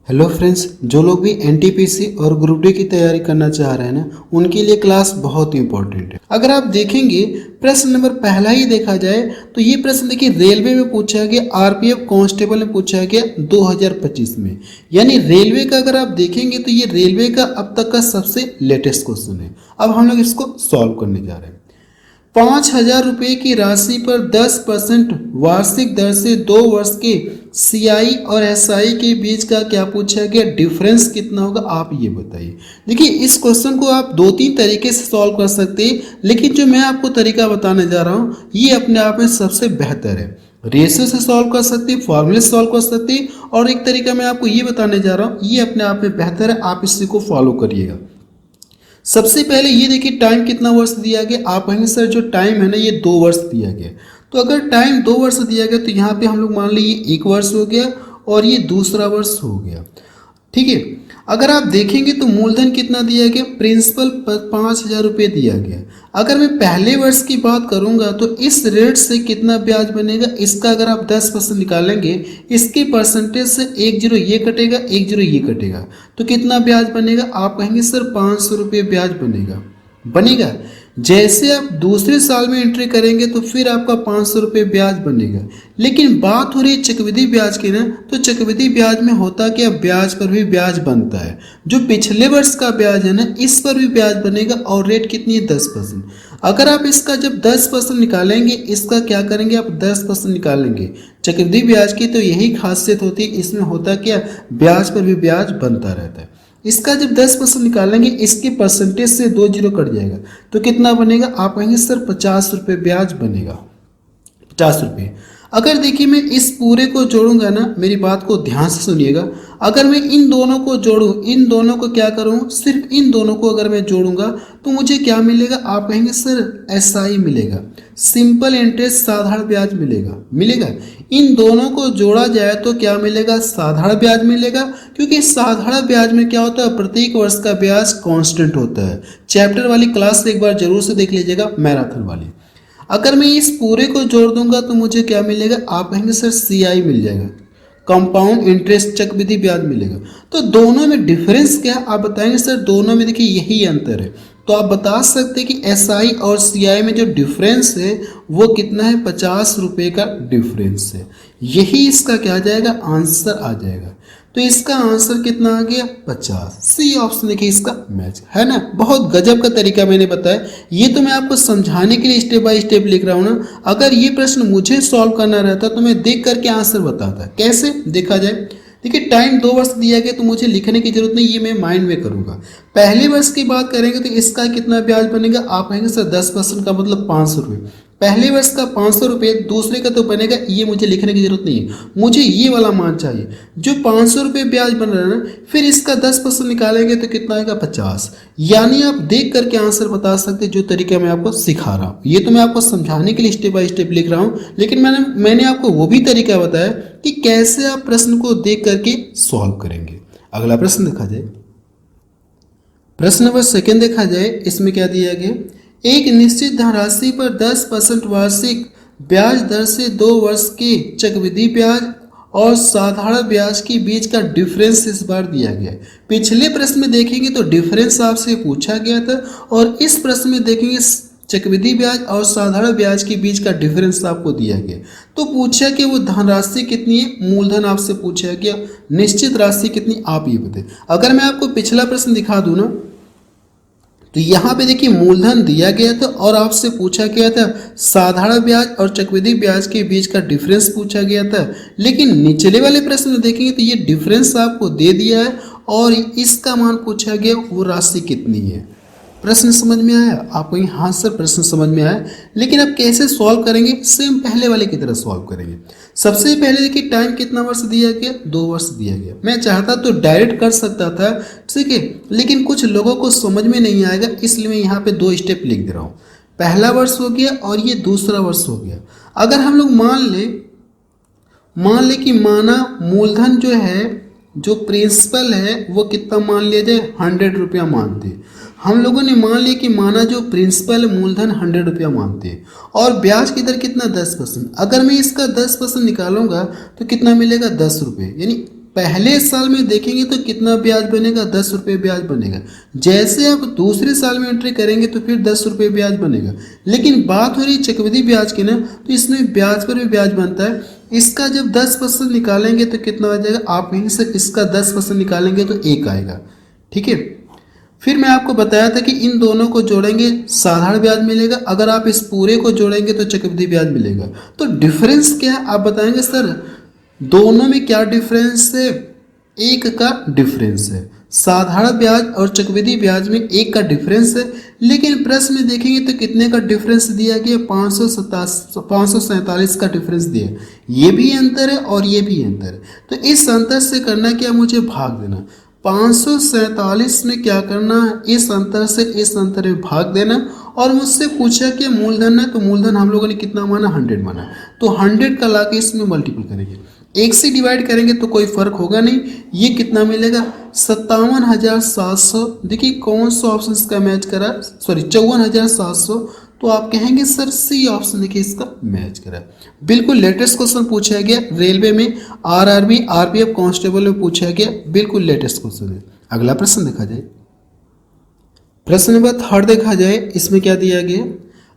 Hello friends, जो लोग भी एनटीपीसी और ग्रुप डी की तैयारी करना चाह रहे हैं ना, उनके लिए क्लास बहुत ही इंपॉर्टेंट है। अगर आप देखेंगे प्रश्न नंबर पहला ही देखा जाए तो ये प्रश्न देखिए रेलवे में पूछा गया, आरपीएफ कांस्टेबल में पूछा गया 2025 में। यानी रेलवे का अगर आप देखेंगे तो ये रेलवे का अब तक का सबसे लेटेस्ट क्वेश्चन है। अब हम लोग इसको सॉल्व करने जा रहे हैं। 5,000 रुपये की राशि पर 10% वार्षिक दर से 2 वर्ष के सीआई और एसआई के बीच का क्या पूछा गया, डिफरेंस कितना होगा, आप ये बताइए। देखिए इस क्वेश्चन को आप 2-3 तरीके से सॉल्व कर सकते हैं, लेकिन जो मैं आपको तरीका बताने जा रहा हूँ ये अपने आप में सबसे बेहतर है। रेशियो से सॉल्व कर सकते हैं, फॉर्मूले से सॉल्व कर सकते हैं, और एक तरीका मैं आपको ये बताने जा रहा हूँ ये अपने आप में बेहतर है, आप इसी को फॉलो करिएगा। सबसे पहले ये देखिए टाइम कितना वर्ष दिया गया, आप कहेंगे सर जो टाइम है ना ये 2 वर्ष दिया गया। तो अगर टाइम 2 वर्ष दिया गया तो यहाँ पे हम लोग मान लीजिए 1 वर्ष हो गया और ये दूसरा वर्ष हो गया। ठीक है, अगर आप देखेंगे तो मूलधन कितना दिया गया, प्रिंसिपल 5,000 रुपये दिया गया। अगर मैं पहले वर्ष की बात करूंगा तो इस रेट से कितना ब्याज बनेगा, इसका अगर आप 10% निकालेंगे, इसके परसेंटेज से 1 जीरो ये कटेगा, 1 जीरो ये कटेगा, तो कितना ब्याज बनेगा, आप कहेंगे सर 500 रुपये ब्याज बनेगा। जैसे आप दूसरे साल में एंट्री करेंगे तो फिर आपका 500 रुपये ब्याज बनेगा। लेकिन बात हो रही चक्रवृद्धि ब्याज की ना, तो चक्रवृद्धि ब्याज में होता क्या, ब्याज पर भी ब्याज बनता है। जो पिछले वर्ष का ब्याज है ना इस पर भी ब्याज बनेगा, और रेट कितनी है 10%। अगर आप इसका जब 10% निकालेंगे, इसका क्या करेंगे आप 10% निकालेंगे चक्रवृद्धि ब्याज की, तो यही खासियत होती है, इसमें होता क्या, ब्याज पर भी ब्याज बनता रहता है। इसका जब 10% निकालेंगे, इसके परसेंटेज से 2 जीरो कट जाएगा, तो कितना बनेगा, आप कहेंगे सर 50 रुपये ब्याज बनेगा, 50 रुपये। अगर देखिए मैं इस पूरे को जोड़ूंगा ना, मेरी बात को ध्यान से सुनिएगा, अगर मैं इन दोनों को जोड़ूं, इन दोनों को क्या करूं, सिर्फ इन दोनों को अगर मैं जोड़ूंगा तो मुझे क्या मिलेगा, आप कहेंगे सर एसआई मिलेगा, सिंपल इंटरेस्ट साधारण ब्याज मिलेगा। इन दोनों को जोड़ा जाए तो क्या मिलेगा, साधारण ब्याज मिलेगा, क्योंकि साधारण ब्याज में क्या होता है, प्रत्येक वर्ष का ब्याज कांस्टेंट होता है। चैप्टर वाली क्लास एक बार जरूर से देख लीजिएगा, मैराथन वाली। अगर मैं इस पूरे को जोड़ दूंगा तो मुझे क्या मिलेगा, आप कहेंगे सर सीआई मिल जाएगा, कंपाउंड इंटरेस्ट चक्रवृद्धि ब्याज मिलेगा। तो दोनों में डिफरेंस क्या है, आप बताएंगे सर दोनों में देखिए यही अंतर है। तो आप बता सकते हैं कि एसआई और सीआई में जो डिफरेंस है वो कितना है, 50 रुपये का डिफरेंस है। यही इसका क्या आ जाएगा, आंसर आ जाएगा। तो इसका आंसर कितना आ गया, 50। सी ऑप्शन देखिए इसका मैच है ना। बहुत गजब का तरीका मैंने बताया, ये तो मैं आपको समझाने के लिए स्टेप बाय स्टेप लिख रहा हूँ ना। अगर ये प्रश्न मुझे सॉल्व करना रहता तो मैं देख करके आंसर बताता। कैसे देखा जाए, देखिए टाइम 2 वर्ष दिया गया तो मुझे लिखने की जरूरत नहीं, ये मैं माइंड में करूंगा। पहले वर्ष की बात करेंगे तो इसका कितना ब्याज बनेगा, आप कहेंगे सर 10% का मतलब 500 रुपये। पहले वर्ष का 500 रुपये, दूसरे का तो बनेगा, ये मुझे लिखने की जरूरत नहीं है, मुझे ये वाला मान चाहिए जो 500 रुपये ब्याज बन रहा है ना। फिर इसका 10% निकालेंगे तो कितना आएगा, 50। यानी आप देख करके आंसर बता सकते, जो तरीका मैं आपको सिखा रहा हूँ। ये तो मैं आपको समझाने के लिए स्टेप बाय स्टेप लिख रहा हूँ, लेकिन मैंने आपको वो भी तरीका बताया कि कैसे आप प्रश्न को देख करके सॉल्व करेंगे। अगला प्रश्न देखा जाए, प्रश्न नंबर 2 देखा जाए, इसमें क्या दिया गया, एक निश्चित धनराशि पर 10% वार्षिक ब्याज दर से 2 वर्ष के चक्रवृद्धि ब्याज और साधारण ब्याज के बीच का डिफरेंस इस बार दिया गया है। पिछले प्रश्न में देखेंगे तो डिफरेंस आपसे पूछा गया था, और इस प्रश्न में देखेंगे चक्रवृद्धि ब्याज और साधारण ब्याज के बीच का डिफरेंस आपको दिया गया। तो पूछा कि वो धनराशि कितनी है, मूलधन आपसे पूछा गया, निश्चित राशि कितनी, आप ये बताइए। अगर मैं आपको पिछला प्रश्न दिखा दूं ना, तो यहाँ पे देखिए मूलधन दिया गया था और आपसे पूछा गया था साधारण ब्याज और चक्रवृद्धि ब्याज के बीच का डिफरेंस पूछा गया था। लेकिन निचले वाले प्रश्न में देखेंगे तो ये डिफरेंस आपको दे दिया है और इसका मान पूछा गया, वो राशि कितनी है। प्रश्न समझ में आया आपको, हाँ सर प्रश्न समझ में आया, लेकिन अब कैसे सॉल्व करेंगे, सेम पहले वाले की तरह सॉल्व करेंगे। सबसे पहले देखिए टाइम कितना वर्ष दिया गया, 2 वर्ष दिया गया। मैं चाहता तो डायरेक्ट कर सकता था, ठीक है, लेकिन कुछ लोगों को समझ में नहीं आएगा, इसलिए मैं यहाँ पे 2 स्टेप लिख दे रहा हूँ। पहला वर्ष हो गया और ये दूसरा वर्ष हो गया। अगर हम लोग मान ले कि माना मूलधन जो है, जो प्रिंसिपल है वो कितना मान लिया जाए, 100 रुपया मानते हैं। हम लोगों ने मान लिया कि माना जो प्रिंसिपल मूलधन 100 रुपया मानते हैं, और ब्याज की दर कितना 10%। अगर मैं इसका 10% निकालूंगा तो कितना मिलेगा, 10 रुपये, यानी पहले साल में देखेंगे तो कितना ब्याज बनेगा, 10 रुपये ब्याज बनेगा। जैसे आप दूसरे साल में एंट्री करेंगे तो फिर 10 रुपये ब्याज बनेगा। लेकिन बात हो रही चक्रवृद्धि ब्याज की ना, तो इसमें ब्याज पर भी ब्याज बनता है। इसका जब 10% निकालेंगे तो कितना आ जाएगा, आप कहेंगे सर इसका 10% निकालेंगे तो 1 आएगा। ठीक है, फिर मैं आपको बताया था कि इन दोनों को जोड़ेंगे साधारण ब्याज मिलेगा, अगर आप इस पूरे को जोड़ेंगे तो चक्रवृद्धि ब्याज मिलेगा। तो डिफरेंस क्या है आप बताएंगे सर, दोनों में क्या डिफरेंस है, 1 का डिफरेंस है। साधारण ब्याज और चक्रवृद्धि ब्याज में 1 का डिफरेंस है, लेकिन प्रश्न में देखेंगे तो कितने का डिफरेंस दिया गया, 547 का डिफरेंस दिया। ये भी अंतर है और ये भी अंतर है। तो इस अंतर से करना क्या, मुझे भाग देना। 547 में क्या करना है, इस अंतर से इस अंतर में भाग देना। और मुझसे पूछा कि मूलधन है, तो मूलधन हम लोगों ने कितना माना, 100 माना। तो 100 का लाके इसमें मल्टीपल करेंगे, 1 से डिवाइड करेंगे तो कोई फर्क होगा नहीं। ये कितना मिलेगा, 57,700। देखिए कौन सा ऑप्शन इसका मैच करा, सॉरी 54,700। तो आप कहेंगे सर सी ऑप्शन देखिए इसका मैच करा। बिल्कुल लेटेस्ट क्वेश्चन पूछा गया रेलवे में, आरआरबी आरपीएफ कांस्टेबल में पूछा गया, बिल्कुल लेटेस्ट क्वेश्चन है। अगला प्रश्न देखा जाए, प्रश्न नंबर 3 देखा जाए, इसमें क्या दिया गया,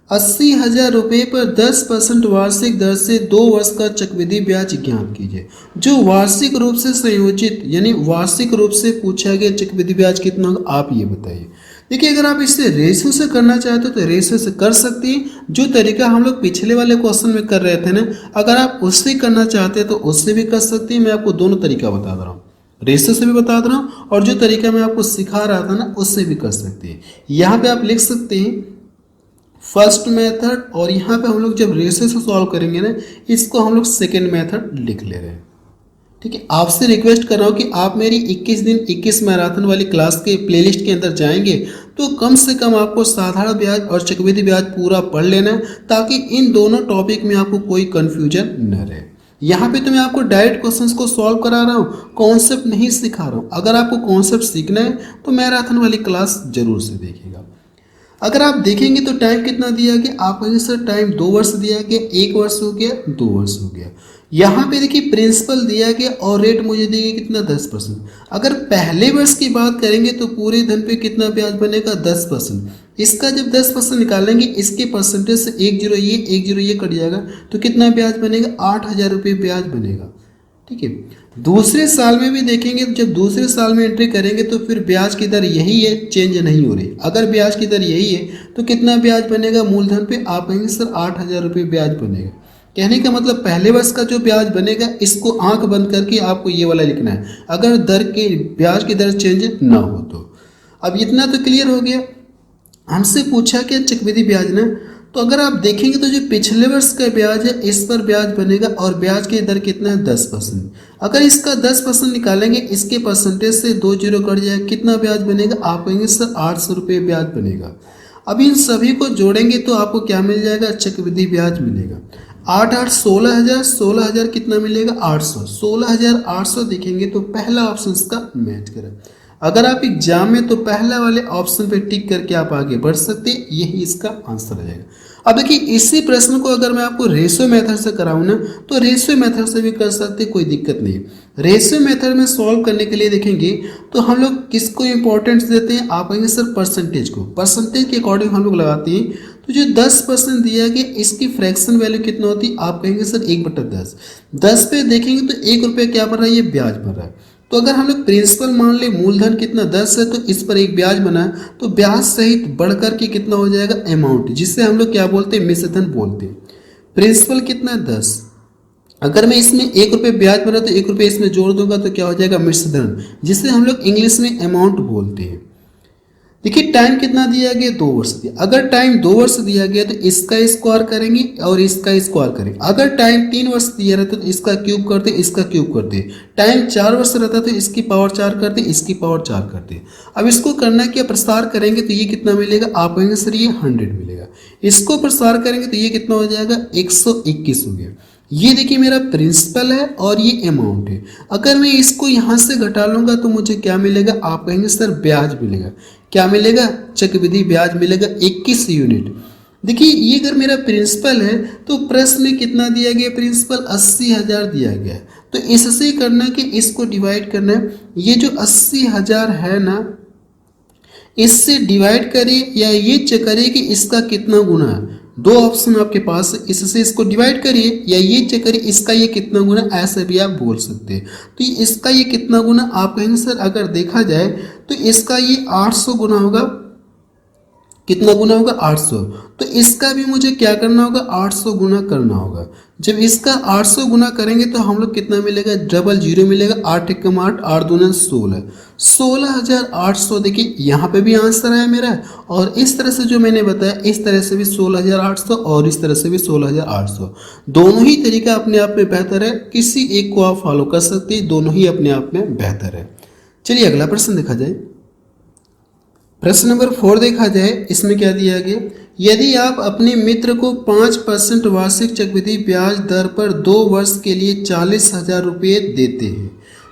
80,000 रुपये पर 10% वार्षिक दर से 2 वर्ष का चक्रवृद्धि ब्याज ज्ञात कीजिए। जो वार्षिक रूप से संयोजित यानी वार्षिक रूप से पूछा गया चक्रवृद्धि ब्याज कितना होगा, आप ये बताइए। देखिए अगर आप इसे रेशियो से करना चाहते हो तो रेशियो से कर सकते हैं, जो तरीका हम लोग पिछले वाले क्वेश्चन में कर रहे थे ना, अगर आप उससे करना चाहते हैं तो उससे भी कर सकते हैं। मैं आपको दोनों तरीका बता दे रहा हूँ, रेशियो से भी बता दे रहा हूँ और जो तरीका मैं आपको सिखा रहा था ना उससे भी कर सकते हैं। यहाँ पे आप लिख सकते हैं फर्स्ट मेथड, और यहाँ पे हम लोग जब रेशियो से सॉल्व करेंगे ना, इसको हम लोग सेकेंड मेथड लिख ले रहे हैं। ठीक है, आपसे रिक्वेस्ट कर रहा हूँ कि आप मेरी 21 दिन 21 मैराथन वाली क्लास के प्लेलिस्ट के अंदर जाएंगे तो कम से कम आपको साधारण ब्याज और चक्रवृद्धि ब्याज पूरा पढ़ लेना है, ताकि इन दोनों टॉपिक में आपको कोई कंफ्यूजन न रहे। यहाँ पे तो मैं आपको डायरेक्ट क्वेश्चंस को सॉल्व करा रहा हूँ, कॉन्सेप्ट नहीं सिखा रहा हूँ। अगर आपको कॉन्सेप्ट सीखना है तो मैराथन वाली क्लास जरूर से देखिएगा। अगर आप देखेंगे तो टाइम कितना दिया गया, आप कहेंगे सर टाइम 2 वर्ष दिया गया, 1 वर्ष हो गया, 2 वर्ष हो गया। यहाँ पे देखिए प्रिंसिपल दिया गया और रेट मुझे दिया कितना, 10%। अगर पहले वर्ष की बात करेंगे तो पूरे धन पे कितना ब्याज बनेगा, 10%। इसका जब 10% निकालेंगे, इसके परसेंटेज से 1 जीरो ये कट जाएगा, तो कितना ब्याज बनेगा, 8,000 रुपये ब्याज बनेगा। ठीक है, दूसरे साल में भी देखेंगे, जब दूसरे साल में एंट्री करेंगे तो फिर ब्याज की दर यही है, चेंज नहीं हो रही। अगर ब्याज की दर यही है तो कितना ब्याज बनेगा मूलधन पे, आप कहेंगे सर 8,000 रुपये ब्याज बनेगा। कहने का मतलब पहले वर्ष का जो ब्याज बनेगा इसको आंख बंद करके आपको ये वाला लिखना है, अगर दर के ब्याज की दर चेंज ना हो तो। अब इतना तो क्लियर हो गया। हमसे पूछा क्या चक्रवृद्धि ब्याज ना, तो अगर आप देखेंगे तो जो पिछले वर्ष का ब्याज है इस पर ब्याज बनेगा और ब्याज की दर कितना है, 10%। अगर इसका 10% निकालेंगे, इसके परसेंटेज से 2 जीरो कट जाए, कितना ब्याज बनेगा, आप कहेंगे सर 800 रुपये ब्याज बनेगा। अब इन सभी को जोड़ेंगे तो आपको क्या मिल जाएगा, चक्रवृद्धि ब्याज मिलेगा। 8 8 16,000, 16,000 कितना मिलेगा, 800। 16,800 देखेंगे तो पहला ऑप्शन इसका मैच करें। अगर आप एग्जाम में तो पहला वाले ऑप्शन पे टिक करके आप आगे बढ़ सकते हैं, यही इसका आंसर आ जाएगा। अब देखिए इसी प्रश्न को अगर मैं आपको रेशियो मेथड से कराऊं ना, तो रेशियो मेथड से भी कर सकते, कोई दिक्कत नहीं। रेशियो मेथड में सॉल्व करने के लिए देखेंगे तो हम लोग किसको इंपॉर्टेंस देते हैं, आप कहेंगे सर परसेंटेज को। परसेंटेज के अकॉर्डिंग हम लोग लगाते हैं, तो जो 10% दिया गया इसकी फ्रैक्शन वैल्यू कितना होती है, आप कहेंगे सर 1/10। 10 पे देखेंगे तो 1 रुपये क्या बढ़ रहा है, ये ब्याज बढ़ रहा है। तो अगर हम लोग प्रिंसिपल मान ले, मूलधन कितना 10 है, तो इस पर एक ब्याज बना है, तो ब्याज सहित बढ़कर के कितना हो जाएगा, अमाउंट, जिससे हम लोग क्या बोलते हैं, मिश्रधन बोलते हैं। प्रिंसिपल कितना है 10, अगर मैं इसमें 1 रुपये ब्याज बना तो 1 रुपये इसमें जोड़ दूंगा तो क्या हो जाएगा, मिश्रधन, जिसे हम लोग इंग्लिश में अमाउंट बोलते हैं। देखिए टाइम कितना दिया गया, 2 वर्ष दिया। अगर टाइम 2 वर्ष दिया गया तो इसका स्क्वायर करेंगे और इसका स्क्वायर करेंगे। अगर टाइम 3 वर्ष दिया रहता तो इसका क्यूब करते, इसका क्यूब करते। टाइम 4 वर्ष रहता तो इसकी पावर 4 करते, इसकी पावर 4 करते। अब इसको करना क्या, प्रसार करेंगे तो ये कितना मिलेगा, आप कहेंगे सर ये 100 मिलेगा। इसको प्रसार करेंगे तो ये कितना हो जाएगा, 121 हो गया। ये देखिए मेरा प्रिंसिपल है और ये अमाउंट है। अगर मैं इसको यहाँ से घटा लूंगा तो मुझे क्या मिलेगा, आप कहेंगे सर ब्याज मिलेगा। क्या मिलेगा, चक्रवृद्धि ब्याज मिलेगा 21 यूनिट। देखिए ये अगर मेरा प्रिंसिपल है तो प्रश्न में कितना दिया गया, प्रिंसिपल 80,000 दिया गया है, तो इससे करना कि इसको डिवाइड करना है, ये जो 80,000 है ना, इससे डिवाइड करिए या ये चेक करिए कि इसका कितना गुना है। दो ऑप्शन आपके पास है, इससे इसको डिवाइड करिए या ये चेक करिए इसका ये कितना गुना, ऐसे भी आप बोल सकते हैं। तो इसका ये कितना गुना आप कहेंगे सर अगर देखा जाए तो इसका ये 800 गुना होगा। कितना गुना होगा? 800। तो इसका भी मुझे क्या करना होगा? 800 गुना करना होगा। जब इसका 800 गुना करेंगे तो हम लोग कितना मिलेगा? डबल जीरो मिलेगा। 8 एकम 8, 8 दूना 16, 16,800। देखिए यहाँ पे भी आंसर है मेरा, और इस तरह से जो मैंने बताया इस तरह से भी 16,800 और इस तरह से भी 16,800। दोनों ही तरीका अपने आप में बेहतर है, किसी एक को आप फॉलो कर सकते हैं, दोनों ही अपने आप में बेहतर है। चलिए अगला प्रश्न देखा जाए। प्रश्न नंबर 4 देखा जाए, इसमें क्या दिया गया? यदि आप अपने मित्र को 5% वार्षिक चक्रवृद्धि ब्याज दर पर 2 वर्ष के लिए 40,000 रुपये देते हैं,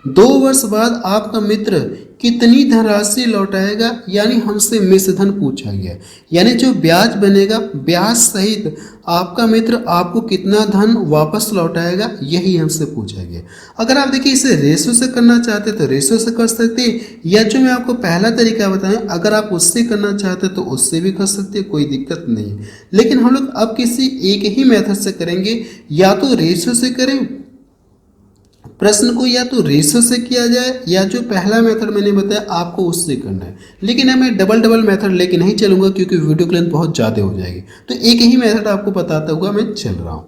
2 वर्ष बाद आपका मित्र कितनी धनराशि लौटाएगा? यानी हमसे मिश्र धन पूछा गया, यानी जो ब्याज बनेगा ब्याज सहित आपका मित्र आपको कितना धन वापस लौटाएगा, यही हमसे पूछा गया। अगर आप देखिए इसे रेशो से करना चाहते तो रेशो से कर सकते हैं, या जो मैं आपको पहला तरीका बताया अगर आप उससे करना चाहते तो उससे भी कर सकते हैं, कोई दिक्कत नहीं है। लेकिन हम लोग अब किसी एक ही मेथड से करेंगे, या तो रेशो से करें प्रश्न को, या तो रेशो से किया जाए, या जो पहला मेथड मैंने बताया आपको उससे करना है। लेकिन मैं डबल मेथड लेके नहीं चलूंगा क्योंकि वीडियो की लेंथ बहुत ज़्यादा हो जाएगी, तो एक ही मेथड आपको बताता हुआ मैं चल रहा हूँ।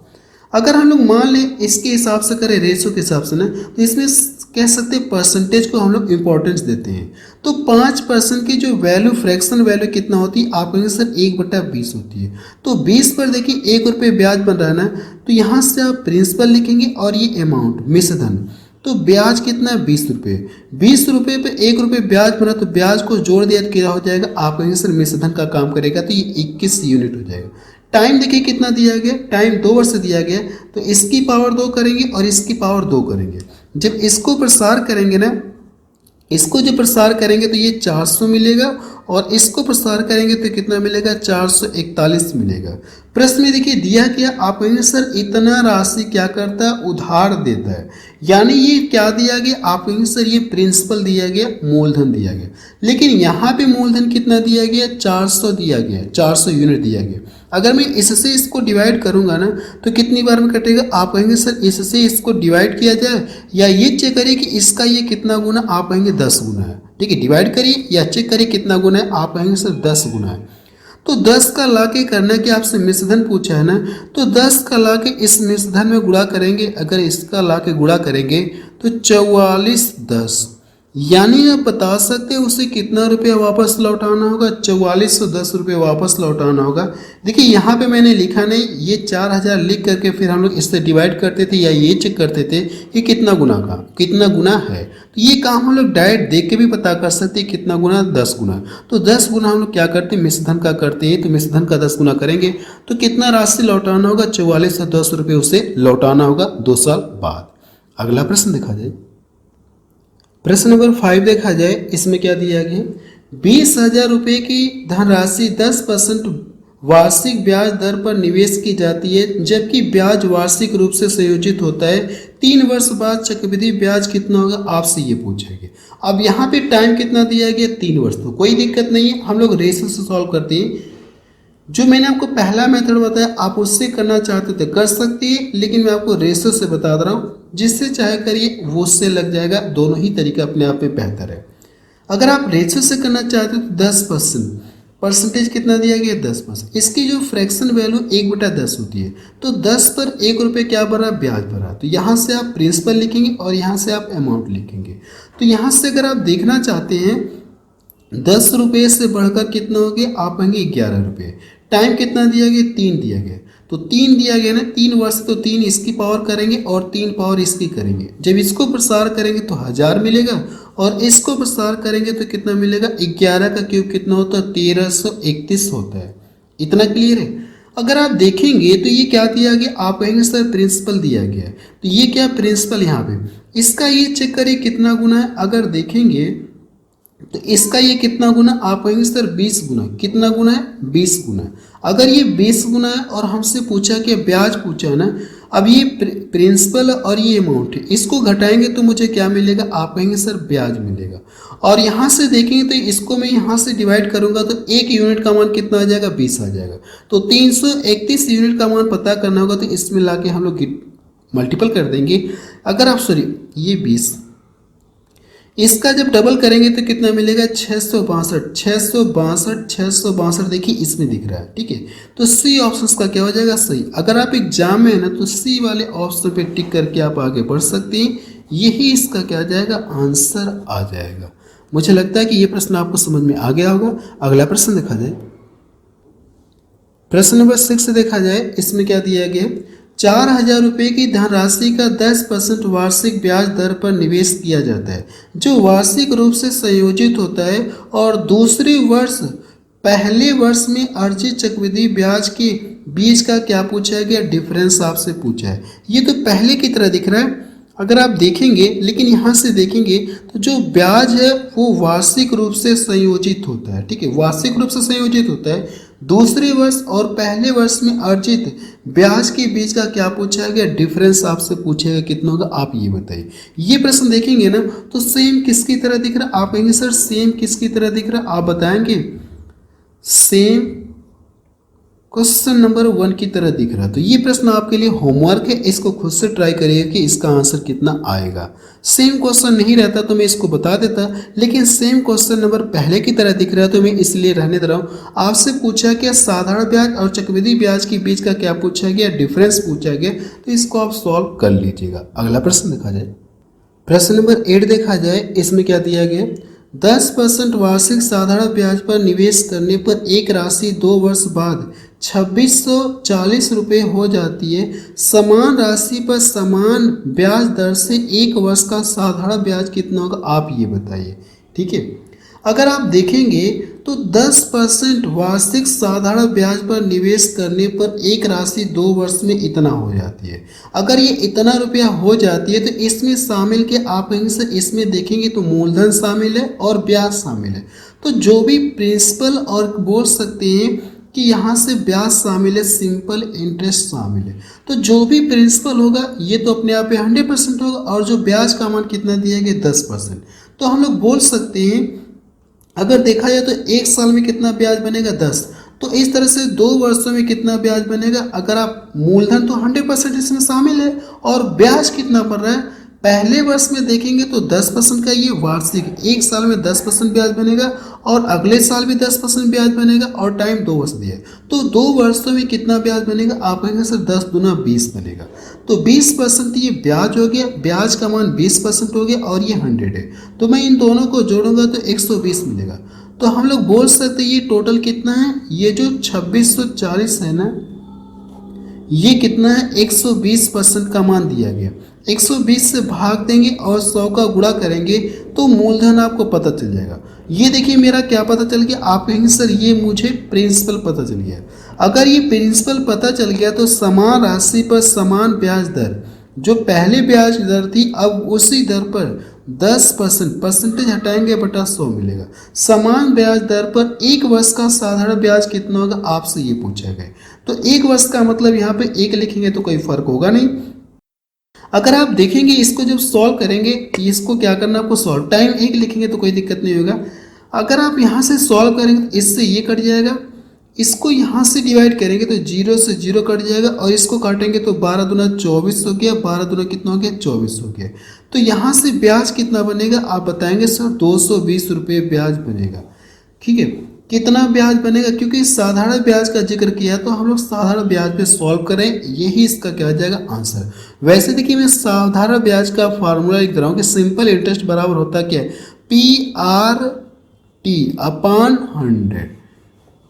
अगर हम लोग मान लें इसके हिसाब से करें, रेशो के हिसाब से ना, तो इसमें कह सकते हैं परसेंटेज को हम लोग इंपॉर्टेंस देते हैं। तो 5% की जो वैल्यू फ्रैक्शन वैल्यू कितना होती है? आप कहेंगे सर 1/20 होती है। तो 20 पर देखिए 1 रुपये ब्याज बन रहा है ना, तो यहाँ से आप प्रिंसिपल लिखेंगे और ये अमाउंट मिश्र धन। तो ब्याज कितना है? 20 रुपये। 20 रुपये पे 1 रुपये ब्याज बना, तो ब्याज को जोड़ दिया तो क्या हो जाएगा? आप कहेंगे सर मिश्र धन का काम करेगा, तो ये 21 यूनिट हो जाएगा। टाइम देखिए कितना दिया गया, टाइम 2 वर्ष दिया गया, तो इसकी पावर 2 करेंगे और इसकी पावर 2 करेंगे। जब इसको प्रसार करेंगे ना, इसको जो प्रसार करेंगे तो ये 400 मिलेगा, और इसको प्रसार करेंगे तो कितना मिलेगा? 441 मिलेगा। प्रश्न में देखिए दिया क्या, आप कहेंगे सर इतना राशि क्या करता है? उधार देता है। यानी ये क्या दिया गया? आप कहेंगे सर ये प्रिंसिपल दिया गया, मूलधन दिया गया। लेकिन यहाँ पे मूलधन कितना दिया गया? 400 दिया गया, 400 यूनिट दिया गया। अगर मैं इससे इसको डिवाइड करूंगा ना, तो कितनी बार में कटेगा? आप कहेंगे सर इससे इसको डिवाइड किया जाए, या ये चेक करिए कि इसका ये कितना गुना, आप कहेंगे 10 गुना है। ठीक है, डिवाइड करिए या चेक करिए कितना गुना है, आप कहेंगे सर 10 गुना है। तो 10 का लाके करना कि आपसे मिश्र धन पूछा है ना, तो 10 का लाके इस मिश्र धन में गुणा करेंगे। अगर इसका लाके गुणा करेंगे तो 44 10, यानी आप बता सकते हैं उसे कितना रुपया वापस लौटाना होगा? 4410 रुपये वापस लौटाना होगा। देखिए यहाँ पे मैंने लिखा नहीं, ये 4000 लिख करके फिर हम लोग इससे डिवाइड करते थे या ये चेक करते थे कि कितना गुना है। तो ये काम हम लोग डायरेक्ट देख के भी पता कर सकते हैं कितना गुना, 10 गुना। तो 10 गुना हम लोग क्या करते हैं? मिश्र धन का करते हैं। तो मिश्र धन का 10 गुना करेंगे तो कितना राशि लौटाना होगा? 4410 रुपये उसे लौटाना होगा 2 साल बाद। अगला प्रश्न देखा जाए। प्रश्न नंबर 5 देखा जाए, इसमें क्या दिया गया? 20,000 रुपये की धनराशि 10% वार्षिक ब्याज दर पर निवेश की जाती है, जबकि ब्याज वार्षिक रूप से संयोजित होता है। 3 वर्ष बाद चक्रवृद्धि ब्याज कितना होगा? आपसे ये पूछेंगे। अब यहाँ पे टाइम कितना दिया गया? 3 वर्ष। तो कोई दिक्कत नहीं है, हम लोग रेशो से सॉल्व करते हैं। जो मैंने आपको पहला मेथड बताया आप उससे करना चाहते तो कर सकते हैं, लेकिन मैं आपको रेशो से बता रहा हूँ, जिससे चाहे करिए वो उससे लग जाएगा। दोनों ही तरीका अपने आप में बेहतर है। अगर आप रेशो से करना चाहते हो तो 10%, परसेंटेज कितना दिया गया? 10%। इसकी जो फ्रैक्शन वैल्यू 1/10 होती है, तो 10 पर 1 रुपये क्या भरा? ब्याज भरा। तो यहाँ से आप प्रिंसिपल लिखेंगे और यहाँ से आप अमाउंट लिखेंगे। तो यहाँ से अगर आप देखना चाहते हैं 10 रुपये से बढ़कर कितना हो गया? आप कहेंगे 11 रुपये। टाइम कितना दिया गया? 3 दिया गया। तो 3 दिया गया ना, 3 वर्ष, तो 3 इसकी पावर करेंगे और 3 पावर इसकी करेंगे। जब इसको प्रसार करेंगे तो 1000 मिलेगा, और इसको प्रसार करेंगे तो कितना मिलेगा? 11 का क्यूब कितना होता है? 1331 होता है। इतना क्लियर है? अगर आप देखेंगे तो ये क्या दिया गया? आप कहेंगे सर प्रिंसिपल दिया गया है। तो ये क्या प्रिंसिपल यहाँ पे, इसका ये चेक करिए कितना गुना है। अगर देखेंगे तो इसका ये कितना गुना, आप कहेंगे सर 20 गुना। कितना गुना है, 20 गुना। अगर ये 20 गुना है और हमसे पूछा कि ब्याज पूछा है ना, अब ये प्रिंसिपल और ये अमाउंट है, इसको घटाएंगे तो मुझे क्या मिलेगा, आप कहेंगे सर ब्याज मिलेगा। और यहाँ से देखेंगे तो इसको मैं यहाँ से डिवाइड करूंगा तो एक यूनिट का मान कितना आ जाएगा, 20 आ जाएगा। तो 331 यूनिट का मान पता करना होगा, तो इसमें लाके हम लोग मल्टीपल कर देंगे। अगर आप सॉरी ये 20, इसका जब डबल करेंगे तो कितना मिलेगा, 662। 662 देखिए इसमें दिख रहा है, ठीक है। तो सी ऑप्शन का क्या हो जाएगा, सही। अगर आप एग्जाम में है ना तो सी वाले ऑप्शन पे टिक करके आप आगे बढ़ सकते हैं, यही इसका क्या आ जाएगा, आंसर आ जाएगा। मुझे लगता है कि ये प्रश्न आपको समझ में आ गया होगा। अगला प्रश्न देखा जाए, प्रश्न नंबर 6 देखा जाए, इसमें क्या दिया गया, 4,000 रुपये की धनराशि का 10% वार्षिक ब्याज दर पर निवेश किया जाता है, जो वार्षिक रूप से संयोजित होता है, और दूसरे वर्ष पहले वर्ष में अर्जित चक्रवृद्धि ब्याज के बीच का क्या पूछा गया, डिफरेंस आपसे पूछा है। ये तो पहले की तरह दिख रहा है अगर आप देखेंगे, लेकिन यहाँ से देखेंगे तो जो ब्याज है वो वार्षिक रूप से संयोजित होता है, ठीक है, वार्षिक रूप से संयोजित होता है। दूसरे वर्ष और पहले वर्ष में अर्जित ब्याज के बीच का क्या पूछा गया, डिफरेंस आपसे पूछेगा, कितना होगा आप ये बताइए। ये प्रश्न देखेंगे ना तो सेम किसकी तरह दिख रहा है, आप कहेंगे सर सेम किसकी तरह दिख रहा है, आप बताएंगे सेम क्वेश्चन नंबर 1 की तरह दिख रहा है। तो ये प्रश्न आपके लिए होमवर्क है, इसको खुद से ट्राई करिए कि इसका आंसर कितना आएगा। सेम क्वेश्चन नहीं रहता तो मैं इसको बता देता, लेकिन सेम क्वेश्चन नंबर पहले की तरह दिख रहा है तो मैं इसलिए रहने दे रहा हूँ। आपसे पूछा गया साधारण ब्याज और चक्रवृद्धि ब्याज के बीच का क्या पूछा गया, डिफरेंस पूछा गया, तो इसको आप सॉल्व कर लीजिएगा। अगला प्रश्न देखा जाए, प्रश्न नंबर 8 देखा जाए, इसमें क्या दिया गया, 10% वार्षिक साधारण ब्याज पर निवेश करने पर एक राशि 2 वर्ष बाद 2640 रुपये हो जाती है। समान राशि पर समान ब्याज दर से एक वर्ष का साधारण ब्याज कितना होगा, आप ये बताइए, ठीक है। अगर आप देखेंगे तो 10% वार्षिक साधारण ब्याज पर निवेश करने पर एक राशि 2 वर्ष में इतना हो जाती है। अगर ये इतना रुपया हो जाती है तो इसमें शामिल के आप कहेंगे सर, इसमें देखेंगे तो मूलधन शामिल है और ब्याज शामिल है। तो जो भी प्रिंसिपल और बोल सकते हैं कि यहाँ से ब्याज शामिल है, सिंपल इंटरेस्ट शामिल है, तो जो भी प्रिंसिपल होगा ये तो अपने आप पे 100% होगा, और जो ब्याज का मान कितना दिया गया 10%। तो हम लोग बोल सकते हैं अगर देखा जाए तो एक साल में कितना ब्याज बनेगा 10, तो इस तरह से 2 वर्षों में कितना ब्याज बनेगा। अगर आप मूलधन तो 100% इसमें शामिल है, और ब्याज कितना बढ़ रहा है, पहले वर्ष में देखेंगे तो 10% का ये वार्षिक, एक साल में 10% ब्याज बनेगा, और अगले साल भी 10% ब्याज बनेगा, और टाइम 2 वर्ष दिया है, तो 2 वर्षों में कितना ब्याज बनेगा, आप कहेंगे सर 10 दूना 20 बनेगा। तो 20% ये ब्याज हो गया, ब्याज का मान 20% हो गया, और ये 100 है, तो मैं इन दोनों को जोड़ूंगा तो 120 मिलेगा। तो हम लोग बोल सकते हैं ये टोटल कितना है, ये जो 2640 है ना, ये कितना है, 120% का मान दिया गया। 120 से भाग देंगे और 100 का गुणा करेंगे तो मूलधन आपको पता चल जाएगा। ये देखिए मेरा क्या पता चल गया, आप कहेंगे सर ये मुझे प्रिंसिपल पता चल गया। अगर ये प्रिंसिपल पता चल गया तो समान राशि पर समान ब्याज दर, जो पहले ब्याज दर थी अब उसी दर पर 10% परसेंटेज हटाएंगे बटा 100 मिलेगा। समान ब्याज दर पर एक वर्ष का साधारण ब्याज कितना होगा, आपसे ये पूछा गया। तो एक वर्ष का मतलब यहाँ पे 1 लिखेंगे तो कोई फर्क होगा नहीं। अगर आप देखेंगे इसको जब सॉल्व करेंगे, इसको क्या करना आपको, सॉल्व टाइम 1 लिखेंगे तो कोई दिक्कत नहीं होगा। अगर आप यहाँ से सॉल्व करेंगे तो इससे ये कट जाएगा, इसको यहाँ से डिवाइड करेंगे तो 0 से 0 कट जाएगा, और इसको काटेंगे तो 12 दूना 24 हो गया, 12 दूना कितना हो गया 24 हो गया। तो यहाँ से ब्याज कितना बनेगा, आप बताएंगे सर 220 रुपये ब्याज बनेगा, ठीक है। कितना ब्याज बनेगा, क्योंकि साधारण ब्याज का जिक्र किया तो हम लोग साधारण ब्याज पे सॉल्व करें, यही इसका क्या जाएगा आंसर। वैसे देखिए मैं साधारण ब्याज का फार्मूला लिख रहा हूँ कि सिंपल इंटरेस्ट बराबर होता क्या है, PRT अपॉन 100,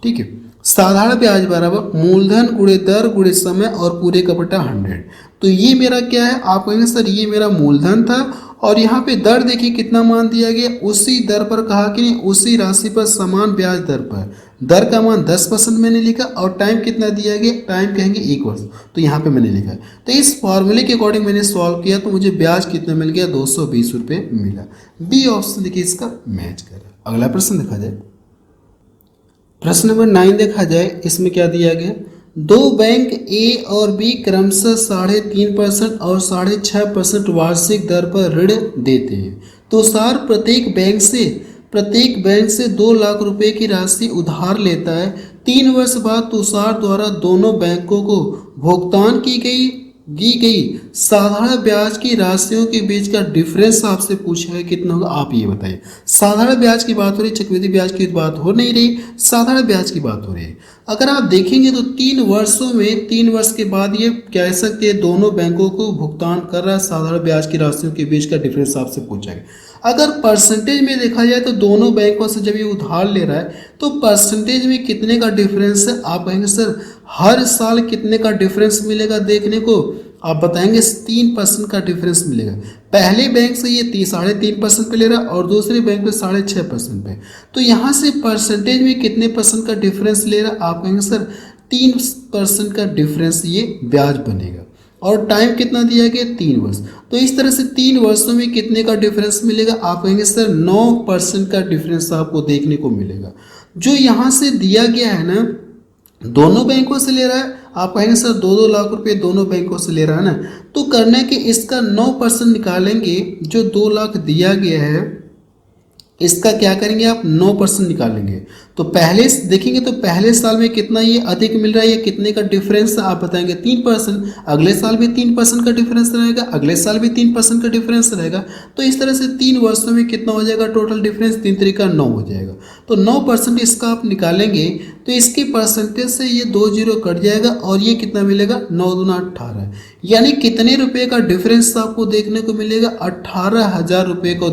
ठीक है। साधारण ब्याज बराबर मूलधन गुणे दर गुणे समय और पूरे का बटा 100। तो ये मेरा क्या है, आप कहेंगे सर ये मेरा मूलधन था, और यहाँ पे दर देखिए कितना मान दिया गया, उसी दर पर कहा कि नहीं, उसी राशि पर समान ब्याज दर पर, दर का मान 10% मैंने लिखा और टाइम कितना दिया गया, टाइम कहेंगे 1 वर्ष, तो यहाँ पे मैंने लिखा। तो इस फॉर्मूले के अकॉर्डिंग मैंने सॉल्व किया तो मुझे ब्याज कितना मिल गया, 220 रुपये मिला। बी ऑप्शन देखिए इसका मैच कर रहा है। अगला प्रश्न देखा जाए, प्रश्न नंबर 9 देखा जाए, इसमें क्या दिया गया, दो बैंक ए और बी क्रमशः 3.5% और 6.5% वार्षिक दर पर ऋण देते हैं। तुषार प्रत्येक बैंक से 2 लाख रुपए की राशि उधार लेता है। 3 वर्ष बाद तुषार द्वारा दोनों बैंकों को भुगतान की गई साधारण ब्याज की राशियों के बीच का डिफरेंस आपसे पूछा है कितना होगा, आप ये बताइए। साधारण ब्याज की बात हो रही, चक्रवृद्धि ब्याज की बात हो नहीं रही, साधारण ब्याज की बात हो रही है। अगर आप देखेंगे तो 3 वर्षों में 3 वर्ष के बाद ये कह सकते हैं दोनों बैंकों को भुगतान कर रहा है, साधारण ब्याज की राशियों के बीच का डिफरेंस आपसे पूछा है। अगर परसेंटेज में देखा जाए तो दोनों बैंकों से जब ये उधार ले रहा है तो परसेंटेज में कितने का डिफरेंस है, आप कहेंगे सर हर साल कितने का डिफरेंस मिलेगा देखने को, आप बताएंगे 3% का डिफरेंस मिलेगा। पहले बैंक से ये 3.5% पे ले रहा है और दूसरे बैंक पे 6.5% पे, तो यहाँ से परसेंटेज में कितने परसेंट का डिफरेंस ले रहा है, आप कहेंगे सर 3% का डिफरेंस ये ब्याज बनेगा। और टाइम कितना दिया गया, 3 वर्ष, तो इस तरह से 3 वर्षों में कितने का डिफरेंस मिलेगा, आप कहेंगे सर 9% का डिफरेंस आपको देखने को मिलेगा। जो यहाँ से दिया गया है ना, दोनों बैंकों से ले रहा है, आप कहेंगे सर 2-2 लाख रुपए दोनों बैंकों से ले रहा है ना, तो करना कि इसका 9% निकालेंगे। जो 2 लाख दिया गया है इसका क्या करेंगे आप, 9% निकालेंगे। तो पहले देखेंगे तो पहले साल में कितना ये अधिक मिल रहा है, ये कितने का डिफरेंस आप बताएंगे, 3%। अगले साल भी 3% का डिफरेंस रहेगा, अगले साल भी 3% का डिफरेंस रहेगा। तो इस तरह से 3 वर्षों में कितना हो जाएगा टोटल डिफरेंस, 3 तरीका 9 हो जाएगा। तो 9% इसका आप निकालेंगे तो इसके परसेंटेज से ये 2 जीरो कट जाएगा और ये कितना मिलेगा, 9 दूना 18, यानी कितने रुपए का डिफरेंस आपको देखने को मिलेगा, 18,000 रुपये को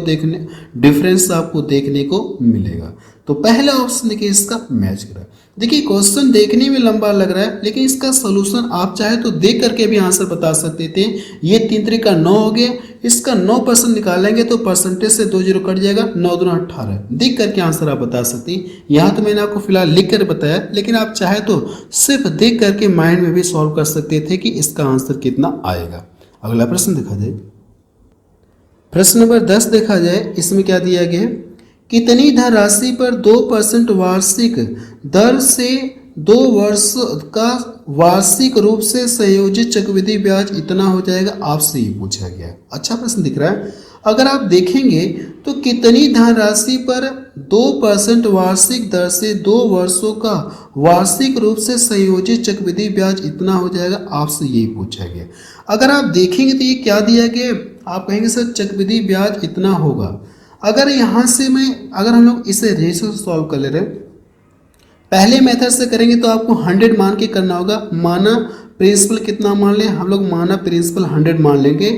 डिफरेंस आपको देखने को मिलेगा। तो पहला ऑप्शन देखिए इसका मैच करा। देखिए क्वेश्चन देखने में लंबा लग रहा है लेकिन इसका सोल्यूशन आप चाहे तो देख करके भी आंसर बता सकते थे। ये 3 तरीका 9 हो गया, इसका 9% निकालेंगे तो परसेंटेज से 2 जीरो कट जाएगा, 9 दूना 18, देख करके आंसर आप बता सकते हैं। यहाँ तो मैंने आपको फिलहाल लिख कर बताया, लेकिन आप चाहे तो सिर्फ देख करके माइंड में भी सॉल्व कर सकते थे कि इसका आंसर कितना आएगा। अगला प्रश्न देखा जाए, प्रश्न नंबर 10 देखा जाए, इसमें क्या दिया गया है, कितनी धनराशि पर 2% वार्षिक दर से 2 वर्ष का वार्षिक रूप से संयोजित चक्रवृद्धि ब्याज इतना हो जाएगा, आपसे ये पूछा गया है। अच्छा प्रश्न दिख रहा है। अगर आप देखेंगे तो कितनी धनराशि पर 2% वार्षिक दर से 2 वर्षों का वार्षिक रूप से संयोजित चक्रवृद्धि ब्याज इतना हो जाएगा, आपसे यही पूछा गया। अगर आप देखेंगे तो ये क्या दिया गया, आप कहेंगे सर चक्रवृद्धि ब्याज इतना होगा। अगर यहाँ से अगर हम लोग इसे रेशो से सॉल्व कर ले रहे हैं, पहले मेथड से करेंगे तो आपको 100 मान के करना होगा। माना प्रिंसिपल कितना मान लें हम लोग, माना प्रिंसिपल 100 मान लेंगे।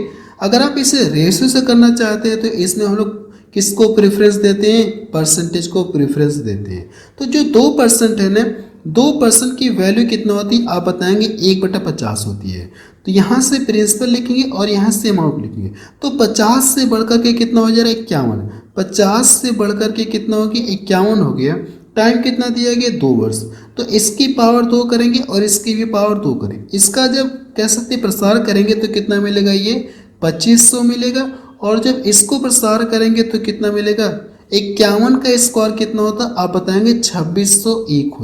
अगर आप इसे रेशो से करना चाहते हैं तो इसमें हम लोग किसको प्रेफरेंस देते हैं, परसेंटेज को प्रेफरेंस देते हैं। तो जो 2% है ना, 2% की वैल्यू कितना होती है आप बताएंगे, 1/50 होती है। तो यहाँ से प्रिंसिपल लिखेंगे और यहाँ से अमाउंट लिखेंगे, तो 50 से बढ़कर के कितना हो जा रहा है, 51। 50 से बढ़कर के कितना हो गया, 51 हो गया। टाइम कितना दिया गया, 2 वर्ष, तो इसकी पावर 2 करेंगे और इसकी भी पावर 2 करेंगे। इसका जब कह सकते प्रसार करेंगे तो कितना मिलेगा, ये 2500 मिलेगा। और जब इसको प्रसार करेंगे तो कितना मिलेगा, 51 का स्क्वायर कितना होता है आप बताएंगे, 2601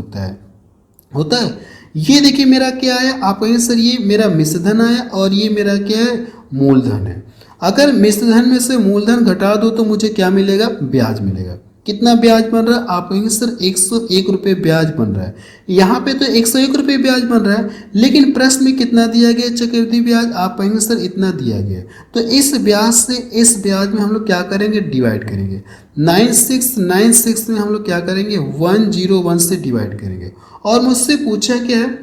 होता है। ये देखिए मेरा क्या है, आप कहेंगे सर ये मेरा मिश्रधन आया और ये मेरा क्या है, मूलधन है। अगर मिश्रधन में से मूलधन घटा दो तो मुझे क्या मिलेगा, ब्याज मिलेगा। कितना ब्याज बन रहा है आप कहेंगे सर 101 रुपये ब्याज बन रहा है। यहाँ पे तो 101 रुपये ब्याज बन रहा है, लेकिन प्रश्न में कितना दिया गया चक्रवृद्धि ब्याज, आप कहेंगे सर इतना दिया गया। तो इस ब्याज से इस ब्याज में हम लोग क्या करेंगे, डिवाइड करेंगे। 9696 में हम लोग क्या करेंगे, 101 से डिवाइड करेंगे। और मुझसे पूछा क्या है,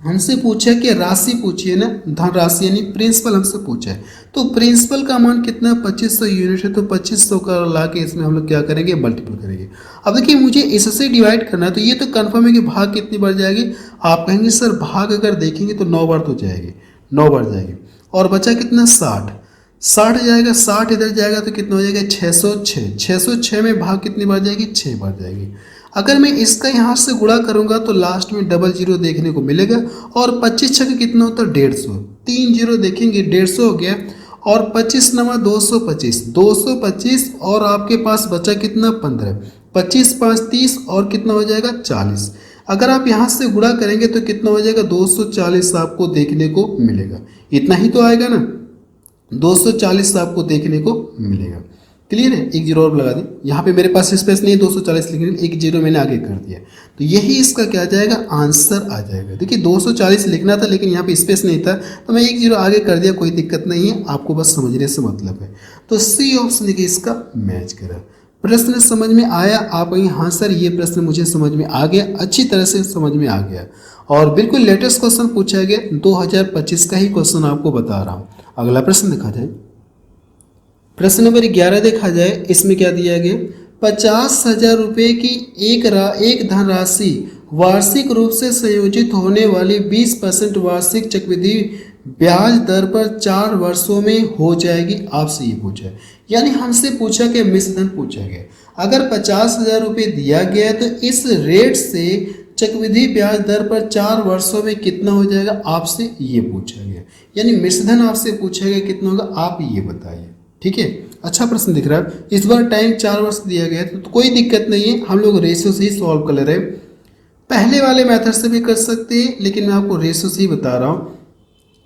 हमसे पूछा कि राशि पूछी है ना, धन राशि यानी प्रिंसिपल हमसे पूछा है। तो प्रिंसिपल का मान कितना, 2500 यूनिट है। तो 2500 का ला के इसमें हम लोग क्या करेंगे, मल्टीपल करेंगे। अब देखिए मुझे इससे डिवाइड करना है, तो ये तो कन्फर्म है कि भाग कितनी बढ़ जाएगी, आप कहेंगे सर भाग अगर देखेंगे तो 9 बार तो जाएगी, 9 बार जाएगी। और बचा कितना, 60 जाएगा, 60 इधर जाएगा तो कितना हो जाएगा, 606। 606 में भाग कितनी बार जाएगी, 6 बार जाएगी। अगर मैं इसका यहाँ से गुणा करूंगा तो लास्ट में डबल जीरो देखने को मिलेगा। और 25 छक्के कितना होता है 150, 3 जीरो देखेंगे 150 हो गया। और 25 नमा 225, 225 और आपके पास बचा कितना 15, 25 5 30 और कितना हो जाएगा 40। अगर आप यहाँ से गुणा करेंगे तो कितना हो जाएगा 240 आपको देखने को मिलेगा। इतना ही तो आएगा ना, 240 आपको देखने को मिलेगा। क्लियर है, एक जीरो और लगा दें। यहाँ पे मेरे पास स्पेस नहीं है 240 लिखने, एक जीरो मैंने आगे कर दिया, तो यही इसका क्या आ जाएगा आंसर आ जाएगा। देखिए 240 लिखना था लेकिन यहाँ पे स्पेस नहीं था तो मैं एक जीरो आगे कर दिया, कोई दिक्कत नहीं है, आपको बस समझने से मतलब है। तो सी ऑप्शन देखिए इसका मैच करा। प्रश्न समझ में आया आप कहीं हाँ सर ये प्रश्न मुझे समझ में आ गया, अच्छी तरह से समझ में आ गया। और बिल्कुल लेटेस्ट क्वेश्चन पूछा गया 2025 का ही क्वेश्चन आपको बता रहा हूँ। अगला प्रश्न देखा जाए, प्रश्न नंबर 11 देखा जाए, इसमें क्या दिया गया 50,000 रुपये की एक धनराशि वार्षिक रूप से संयोजित होने वाली 20% वार्षिक चक्रवृद्धि ब्याज दर पर 4 वर्षों में हो जाएगी। आपसे ये पूछा है, यानी हमसे पूछा कि मिश्र धन पूछा गया। अगर 50,000 रुपये दिया गया है तो इस रेट से चक्रवृद्धि ब्याज दर पर 4 वर्षों में कितना हो जाएगा, आपसे ये पूछा गया। यानी मिश्र धन आपसे पूछा गया कितना होगा, आप ये बताइए। ठीक है, अच्छा प्रश्न दिख रहा है। इस बार टाइम 4 वर्ष दिया गया है तो कोई दिक्कत नहीं है, हम लोग रेशियो से ही सॉल्व कर ले रहे हैं। पहले वाले मेथड से भी कर सकते हैं लेकिन मैं आपको रेशियो से ही बता रहा हूँ।